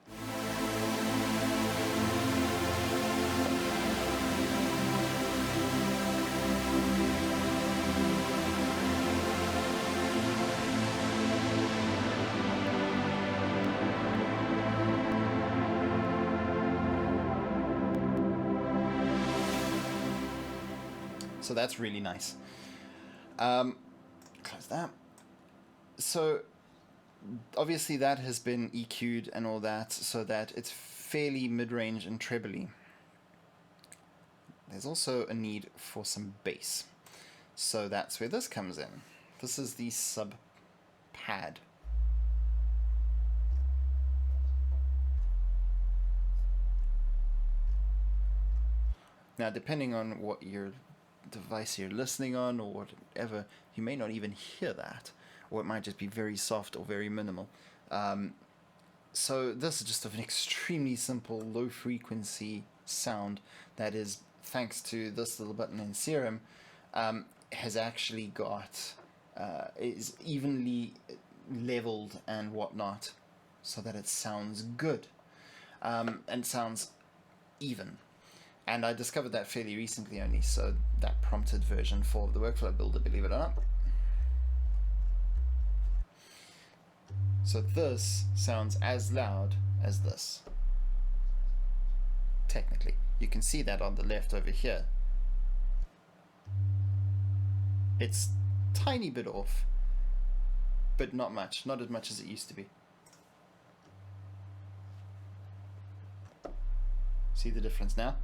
So that's really nice. Close that. So obviously that has been EQ'd and all that so that it's fairly mid-range and trebly. There's also a need for some bass. So that's where this comes in. This is the sub pad. Now, depending on what your device you're listening on or whatever, you may not even hear that, or it might just be very soft or very minimal. So this is just an extremely simple low frequency sound that is, thanks to this little button in Serum, has actually got is evenly leveled and whatnot so that it sounds good and sounds even. And I discovered that fairly recently only, so that prompted version 4 of the Workflow Builder, believe it or not. So this sounds as loud as this. Technically. You can see that on the left over here. It's tiny bit off, but not much. Not as much as it used to be. See the difference now?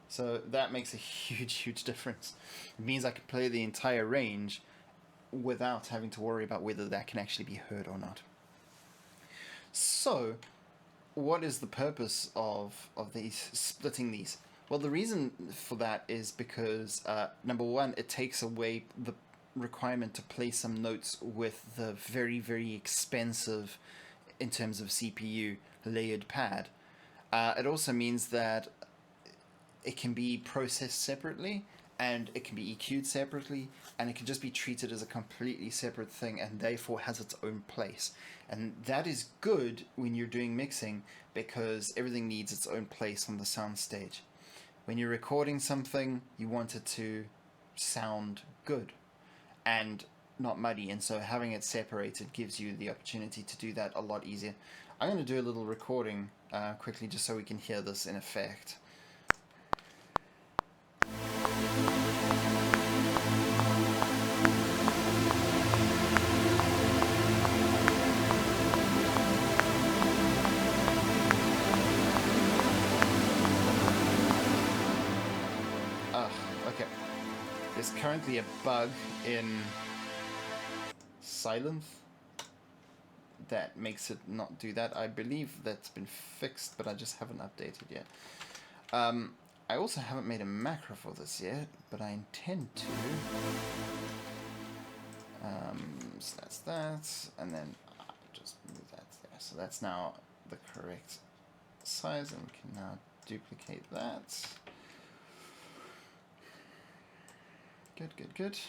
So that makes a huge difference. It means I can play the entire range without having to worry about whether that can actually be heard or not. So, what is the purpose of these, splitting these? Well, the reason for that is because, number one, it takes away the requirement to play some notes with the very expensive, in terms of CPU, layered pad. It also means that it can be processed separately, and it can be EQ'd separately, and it can just be treated as a completely separate thing and therefore has its own place. And that is good when you're doing mixing, because everything needs its own place on the sound stage. When you're recording something, you want it to sound good and not muddy, and so having it separated gives you the opportunity to do that a lot easier. I'm going to do a little recording quickly just so we can hear this in effect. Okay. There's currently a bug in silence that makes it not do that. I believe that's been fixed, but I just haven't updated yet. I also haven't made a macro for this yet, but I intend to. So that's that, and then I'll just move that there. So that's now the correct size, and we can now duplicate that. Good.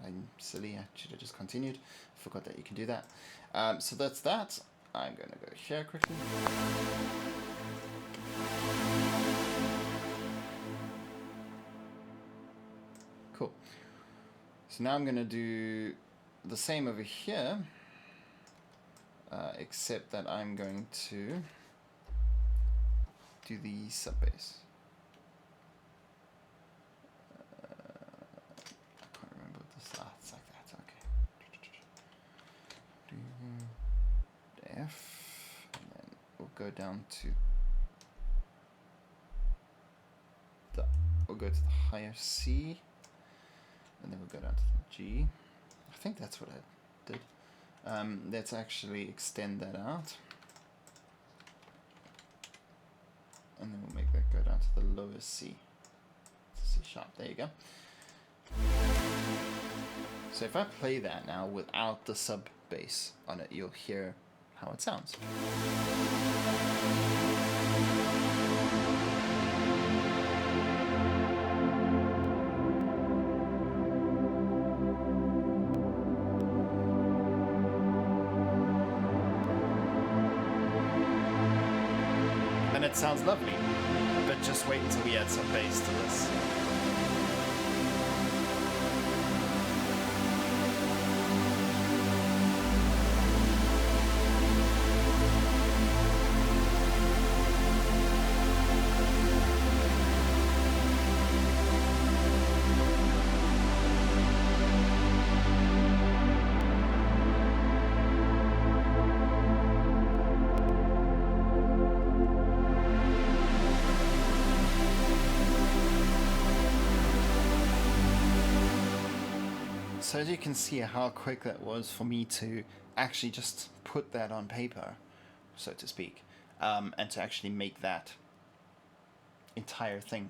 I'm silly, I should have just continued. Forgot that you can do that. So that's that. I'm going to go here quickly. Cool. So now I'm going to do the same over here, except that I'm going to do the sub bass. It's like that, okay. F, and then we'll go down to we'll go to the higher C, and then we'll go down to the G. I think that's what I did. Let's actually extend that out, and then we'll make that go down to the lower C. C sharp. There you go. So if I play that now without the sub bass on it, you'll hear how it sounds. And it sounds lovely, but just wait until we add some bass to this. So as you can see how quick that was for me to actually just put that on paper, so to speak, and to actually make that entire thing.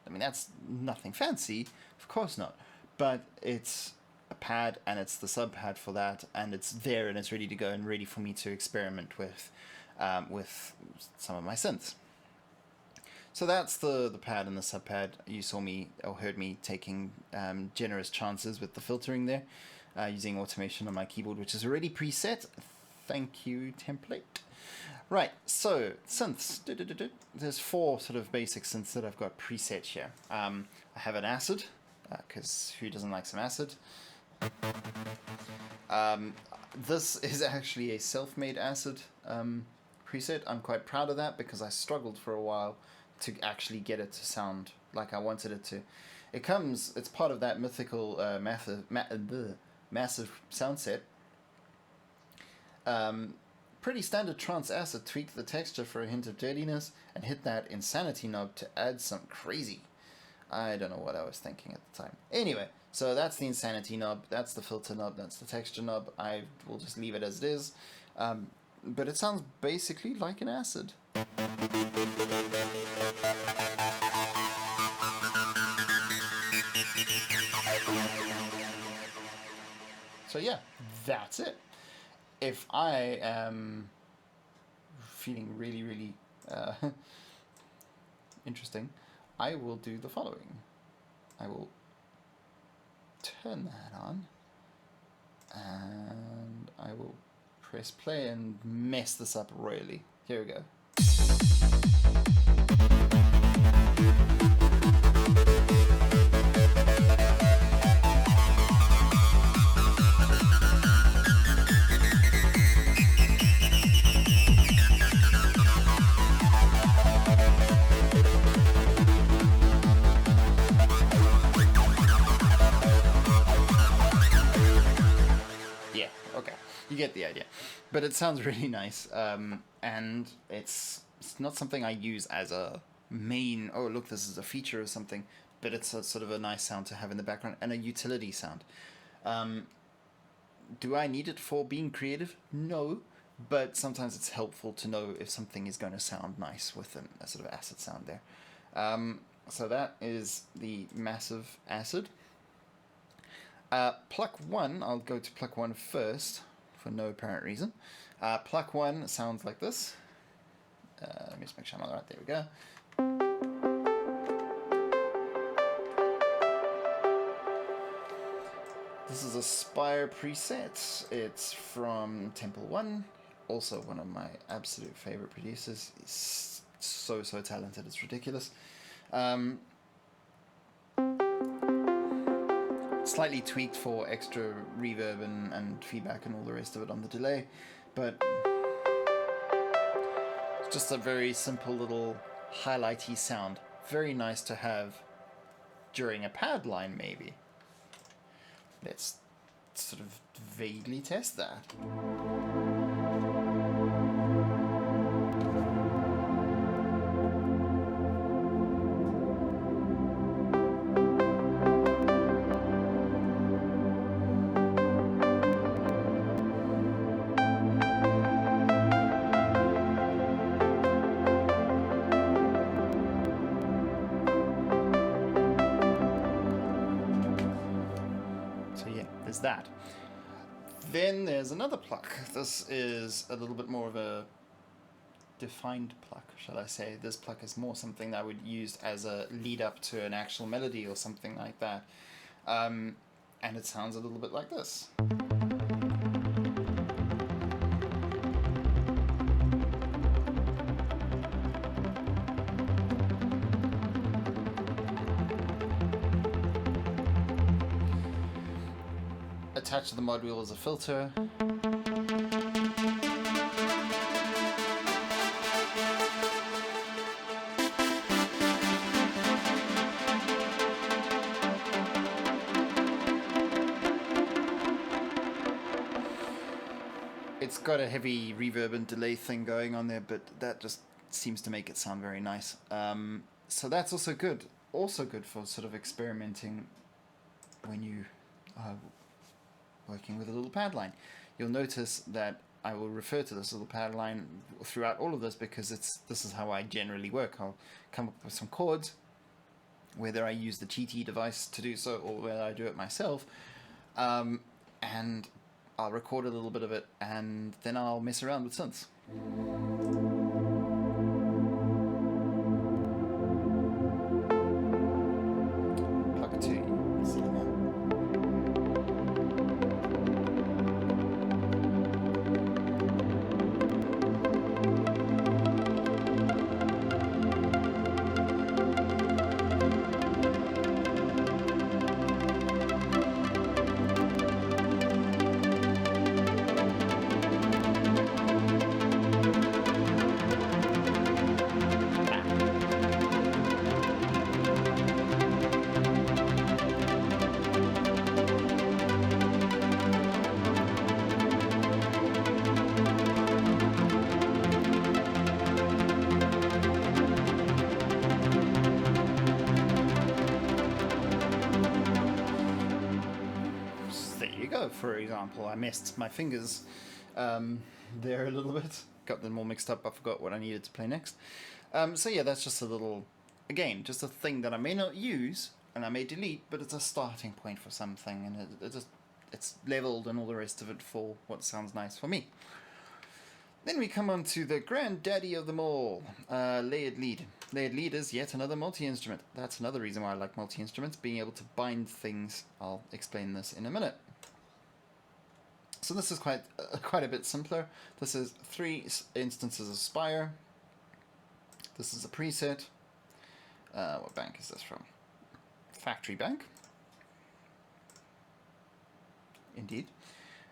I mean, that's nothing fancy, of course not, but it's a pad and it's the sub pad for that, and it's there and it's ready to go and ready for me to experiment with some of my synths. So that's the pad and the sub pad. You saw me or heard me taking generous chances with the filtering there, using automation on my keyboard, which is already preset. Thank you, template. Right, so synths. There's 4 sort of basic synths that I've got preset here. I have an acid, because who doesn't like some acid? This is actually a self-made acid preset. I'm quite proud of that because I struggled for a while to actually get it to sound like I wanted it to. It's part of that mythical massive sound set. Pretty standard trance acid. Tweak the texture for a hint of dirtiness and hit that insanity knob to add some crazy. I don't know what I was thinking at the time. Anyway, so that's the insanity knob, that's the filter knob, that's the texture knob. I will just leave it as it is. But it sounds basically like an acid. So yeah, that's it. If I am feeling really interesting, I will do the following. I will turn that on, and I will press play and mess this up royally. Here we go. You get the idea, but it sounds really nice, and it's not something I use as a main, oh look, this is a feature or something, but it's a sort of a nice sound to have in the background and a utility sound. Do I need it for being creative? No, but sometimes it's helpful to know if something is going to sound nice with a sort of acid sound there. So that is the massive acid. Pluck 1, I'll go to Pluck 1 first, for no apparent reason. Pluck 1 sounds like this. Let me just make sure I'm all right, there we go. This is a Spire preset. It's from Temple 1, also one of my absolute favorite producers. He's so talented, it's ridiculous. Slightly tweaked for extra reverb and feedback and all the rest of it on the delay, but it's just a very simple little highlighty sound. Very nice to have during a pad line, maybe. Let's sort of vaguely test that. That. Then there's another pluck. This is a little bit more of a defined pluck, shall I say. This pluck is more something that I would use as a lead up to an actual melody or something like that. And it sounds a little bit like this. Attached to the mod wheel is a filter. It's got a heavy reverb and delay thing going on there, but that just seems to make it sound very nice. So that's also good. Also good for sort of experimenting when you are working with a little pad line. You'll notice that I will refer to this little pad line throughout all of this because this is how I generally work. I'll come up with some chords, whether I use the GT device to do so or whether I do it myself, and I'll record a little bit of it and then I'll mess around with synths. Pluck 2, see now. For example, I messed my fingers there a little bit, got them all mixed up, I forgot what I needed to play next. So yeah, that's just a little, again, just a thing that I may not use and I may delete, but it's a starting point for something, and it's leveled and all the rest of it for what sounds nice for me. Then we come on to the granddaddy of them all, layered lead. Layered lead is yet another multi-instrument. That's another reason why I like multi-instruments, being able to bind things. I'll explain this in a minute. So this is quite a bit simpler. This is 3 instances of Spire. This is a preset. What bank is this from? Factory Bank. Indeed.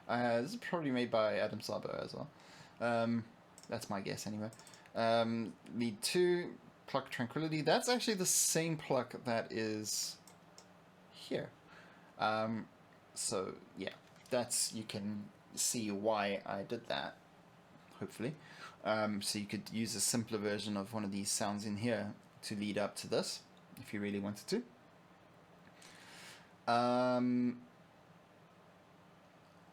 This is probably made by Adam Sabo as well. That's my guess anyway. Lead 2, Pluck Tranquility. That's actually the same pluck that is here. So yeah. You can see why I did that, hopefully. So you could use a simpler version of one of these sounds in here to lead up to this, if you really wanted to.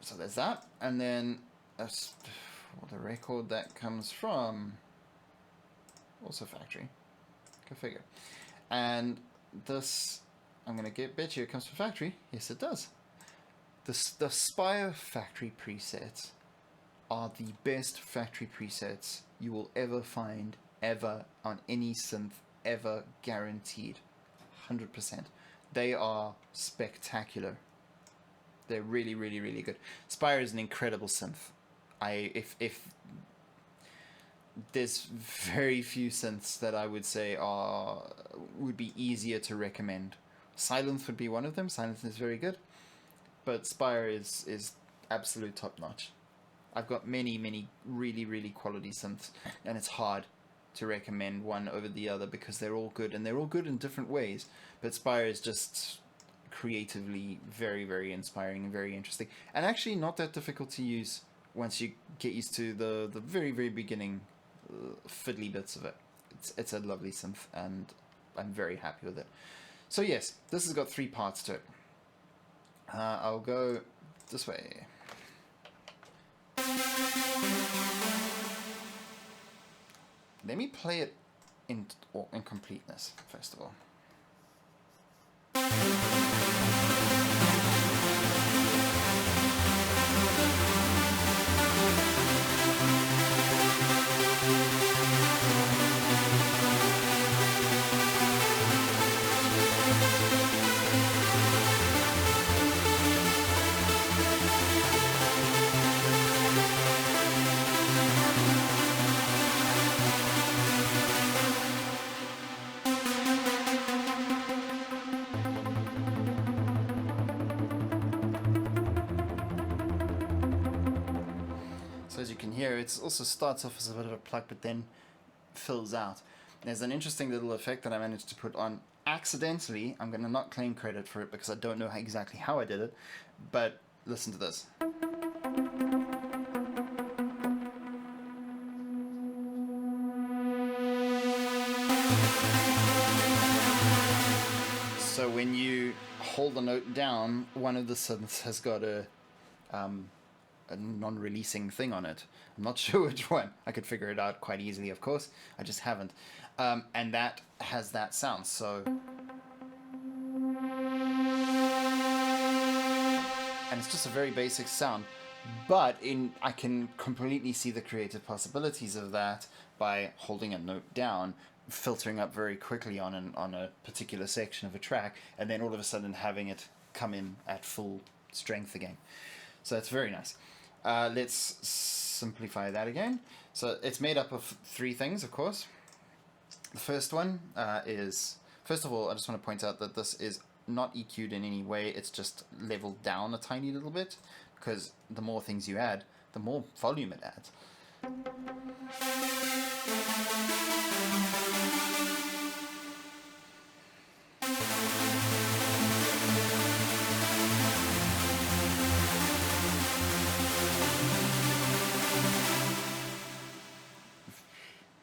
So there's that, and then the record that comes from also factory. Go figure. And this, I'm gonna bet you it comes from factory. Yes, it does. The Spire factory presets are the best factory presets you will ever find, ever, on any synth, ever, guaranteed. 100%. They are spectacular. They're really, really, really good. Spire is an incredible synth. If there's very few synths that I would say would be easier to recommend. Sylenth would be one of them. Sylenth is very good, but Spire is absolute top notch. I've got many really, really quality synths, and it's hard to recommend one over the other because they're all good, and they're all good in different ways. But Spire is just creatively very, very inspiring and very interesting, and actually not that difficult to use once you get used to the very, very beginning fiddly bits of it. It's a lovely synth, and I'm very happy with it. So yes, this has got 3 parts to it. I'll go this way. Let me play it in completeness first of all. As you can hear, it also starts off as a bit of a pluck, but then fills out. There's an interesting little effect that I managed to put on accidentally. I'm going to not claim credit for it because I don't know exactly how I did it, but listen to this. So when you hold the note down, one of the synths has got a non-releasing thing on it. I'm not sure which one. I could figure it out quite easily, of course. I just haven't. And that has that sound. So, and it's just a very basic sound, but I can completely see the creative possibilities of that by holding a note down, filtering up very quickly on a particular section of a track, and then all of a sudden having it come in at full strength again. So that's very nice. Let's simplify that again. So it's made up of 3 things, of course. The first one is, first of all, I just want to point out that this is not EQ'd in any way. It's just leveled down a tiny little bit, because the more things you add, the more volume it adds.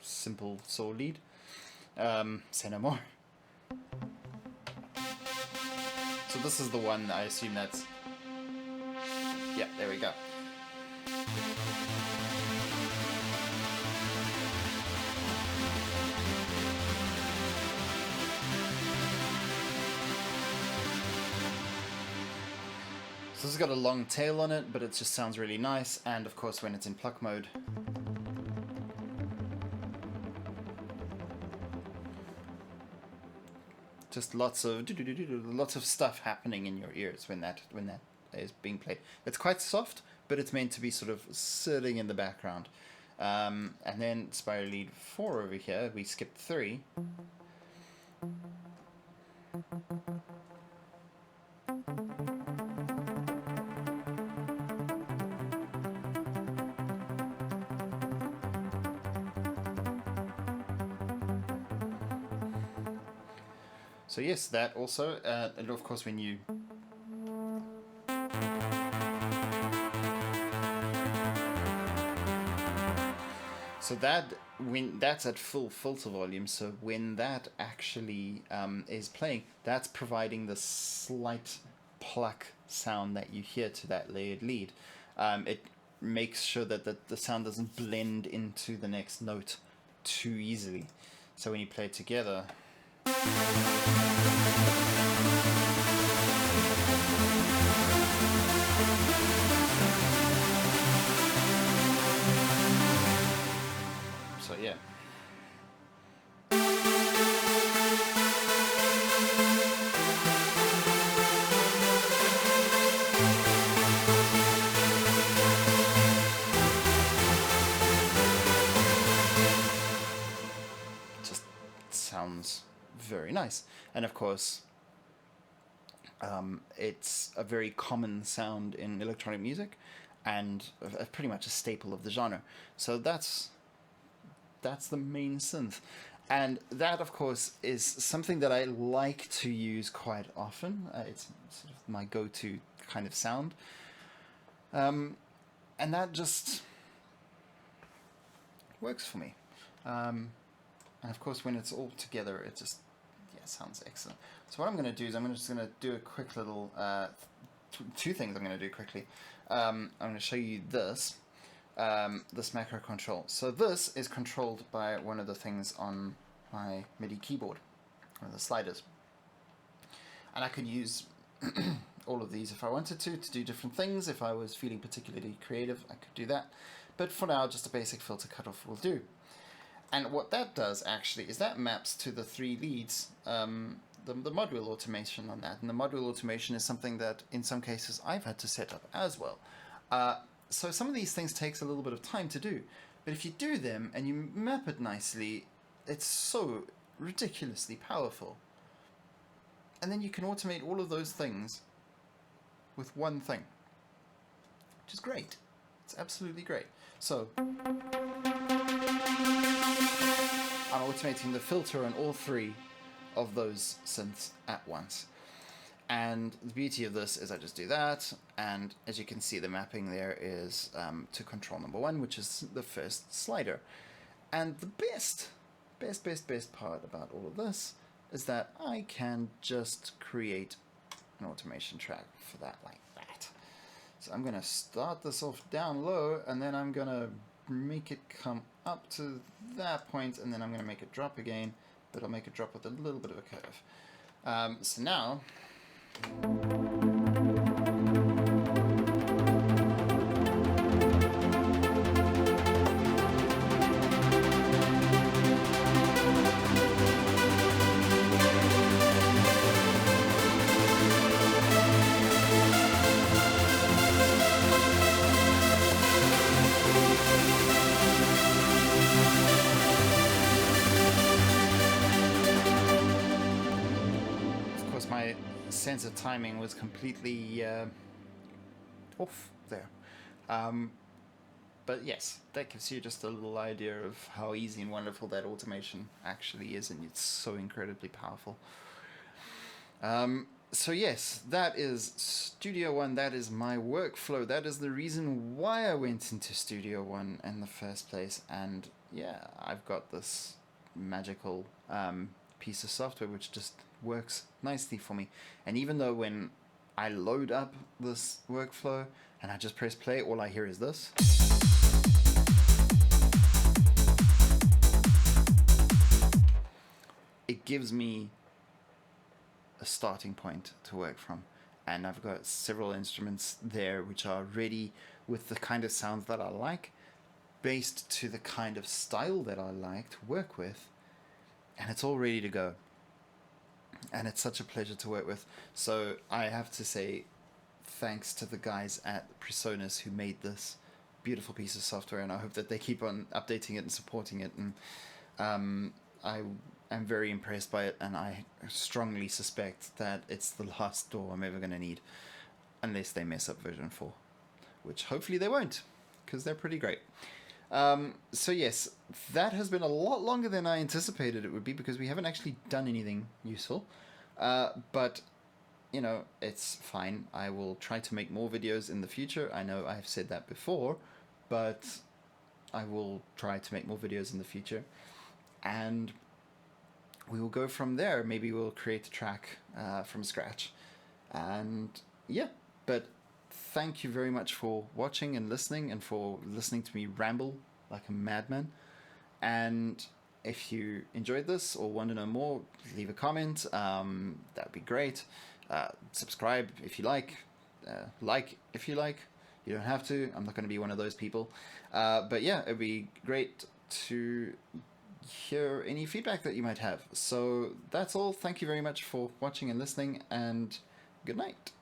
Simple saw lead. Say no more. So this is the one, I assume that's... Yeah, there we go. So this has got a long tail on it, but it just sounds really nice, and of course when it's in pluck mode, just lots of stuff happening in your ears when that is being played. It's quite soft, but it's meant to be sort of sitting in the background. And then Spire lead 4 over here, we skipped 3. So yes, that also, and of course when you... So that's at full filter volume, so when that actually is playing, that's providing the slight pluck sound that you hear to that layered lead. It makes sure that the sound doesn't blend into the next note too easily. So when you play it together, so yeah. Just sounds very nice. And of course, it's a very common sound in electronic music, and pretty much a staple of the genre. So that's the main synth. And that, of course, is something that I like to use quite often. It's sort of my go-to kind of sound. And that just works for me. And of course, when it's all together, it just sounds excellent. So what I'm going to do is I'm just going to do a quick little... two things I'm going to do quickly. I'm going to show you this. This macro control. So this is controlled by one of the things on my MIDI keyboard, one of the sliders. And I could use all of these if I wanted to do different things. If I was feeling particularly creative, I could do that. But for now, just a basic filter cutoff will do. And what that does actually is that maps to the 3 leads, the module automation on that. And the module automation is something that in some cases I've had to set up as well. So some of these things takes a little bit of time to do, but if you do them and you map it nicely, it's so ridiculously powerful. And then you can automate all of those things with one thing, which is great. It's absolutely great. So I'm automating the filter on all 3 of those synths at once. And the beauty of this is I just do that, and as you can see, the mapping there is to control number 1, which is the first slider. And the best part about all of this is that I can just create an automation track for that like that. So I'm going to start this off down low, and then I'm going to make it come up to that point, and then I'm going to make it drop again, but I'll make it drop with a little bit of a curve. So now... sense of timing was completely off there. But yes, that gives you just a little idea of how easy and wonderful that automation actually is, and it's so incredibly powerful. So yes, that is Studio One. That is my workflow. That is the reason why I went into Studio One in the first place. And yeah, I've got this magical piece of software which just works nicely for me. And even though when I load up this workflow and I just press play, all I hear is this. It gives me a starting point to work from, and I've got several instruments there which are ready with the kind of sounds that I like, based to the kind of style that I like to work with, and it's all ready to go. And it's such a pleasure to work with. So I have to say thanks to the guys at Presonus who made this beautiful piece of software, and I hope that they keep on updating it and supporting it. And I am very impressed by it, and I strongly suspect that it's the last DAW I'm ever going to need, unless they mess up version 4, which hopefully they won't, because they're pretty great. So yes, that has been a lot longer than I anticipated it would be, because we haven't actually done anything useful, but you know, it's fine. I will try to make more videos in the future. I know I've said that before, but I will try to make more videos in the future, and we will go from there. Maybe we'll create a track from scratch, and yeah, but thank you very much for watching and for listening to me ramble like a madman. And if you enjoyed this or want to know more, leave a comment. That would be great. Subscribe if you like if you like. You don't have to. I'm not going to be one of those people. But yeah, it'd be great to hear any feedback that you might have. So that's all. Thank you very much for watching and listening, and good night.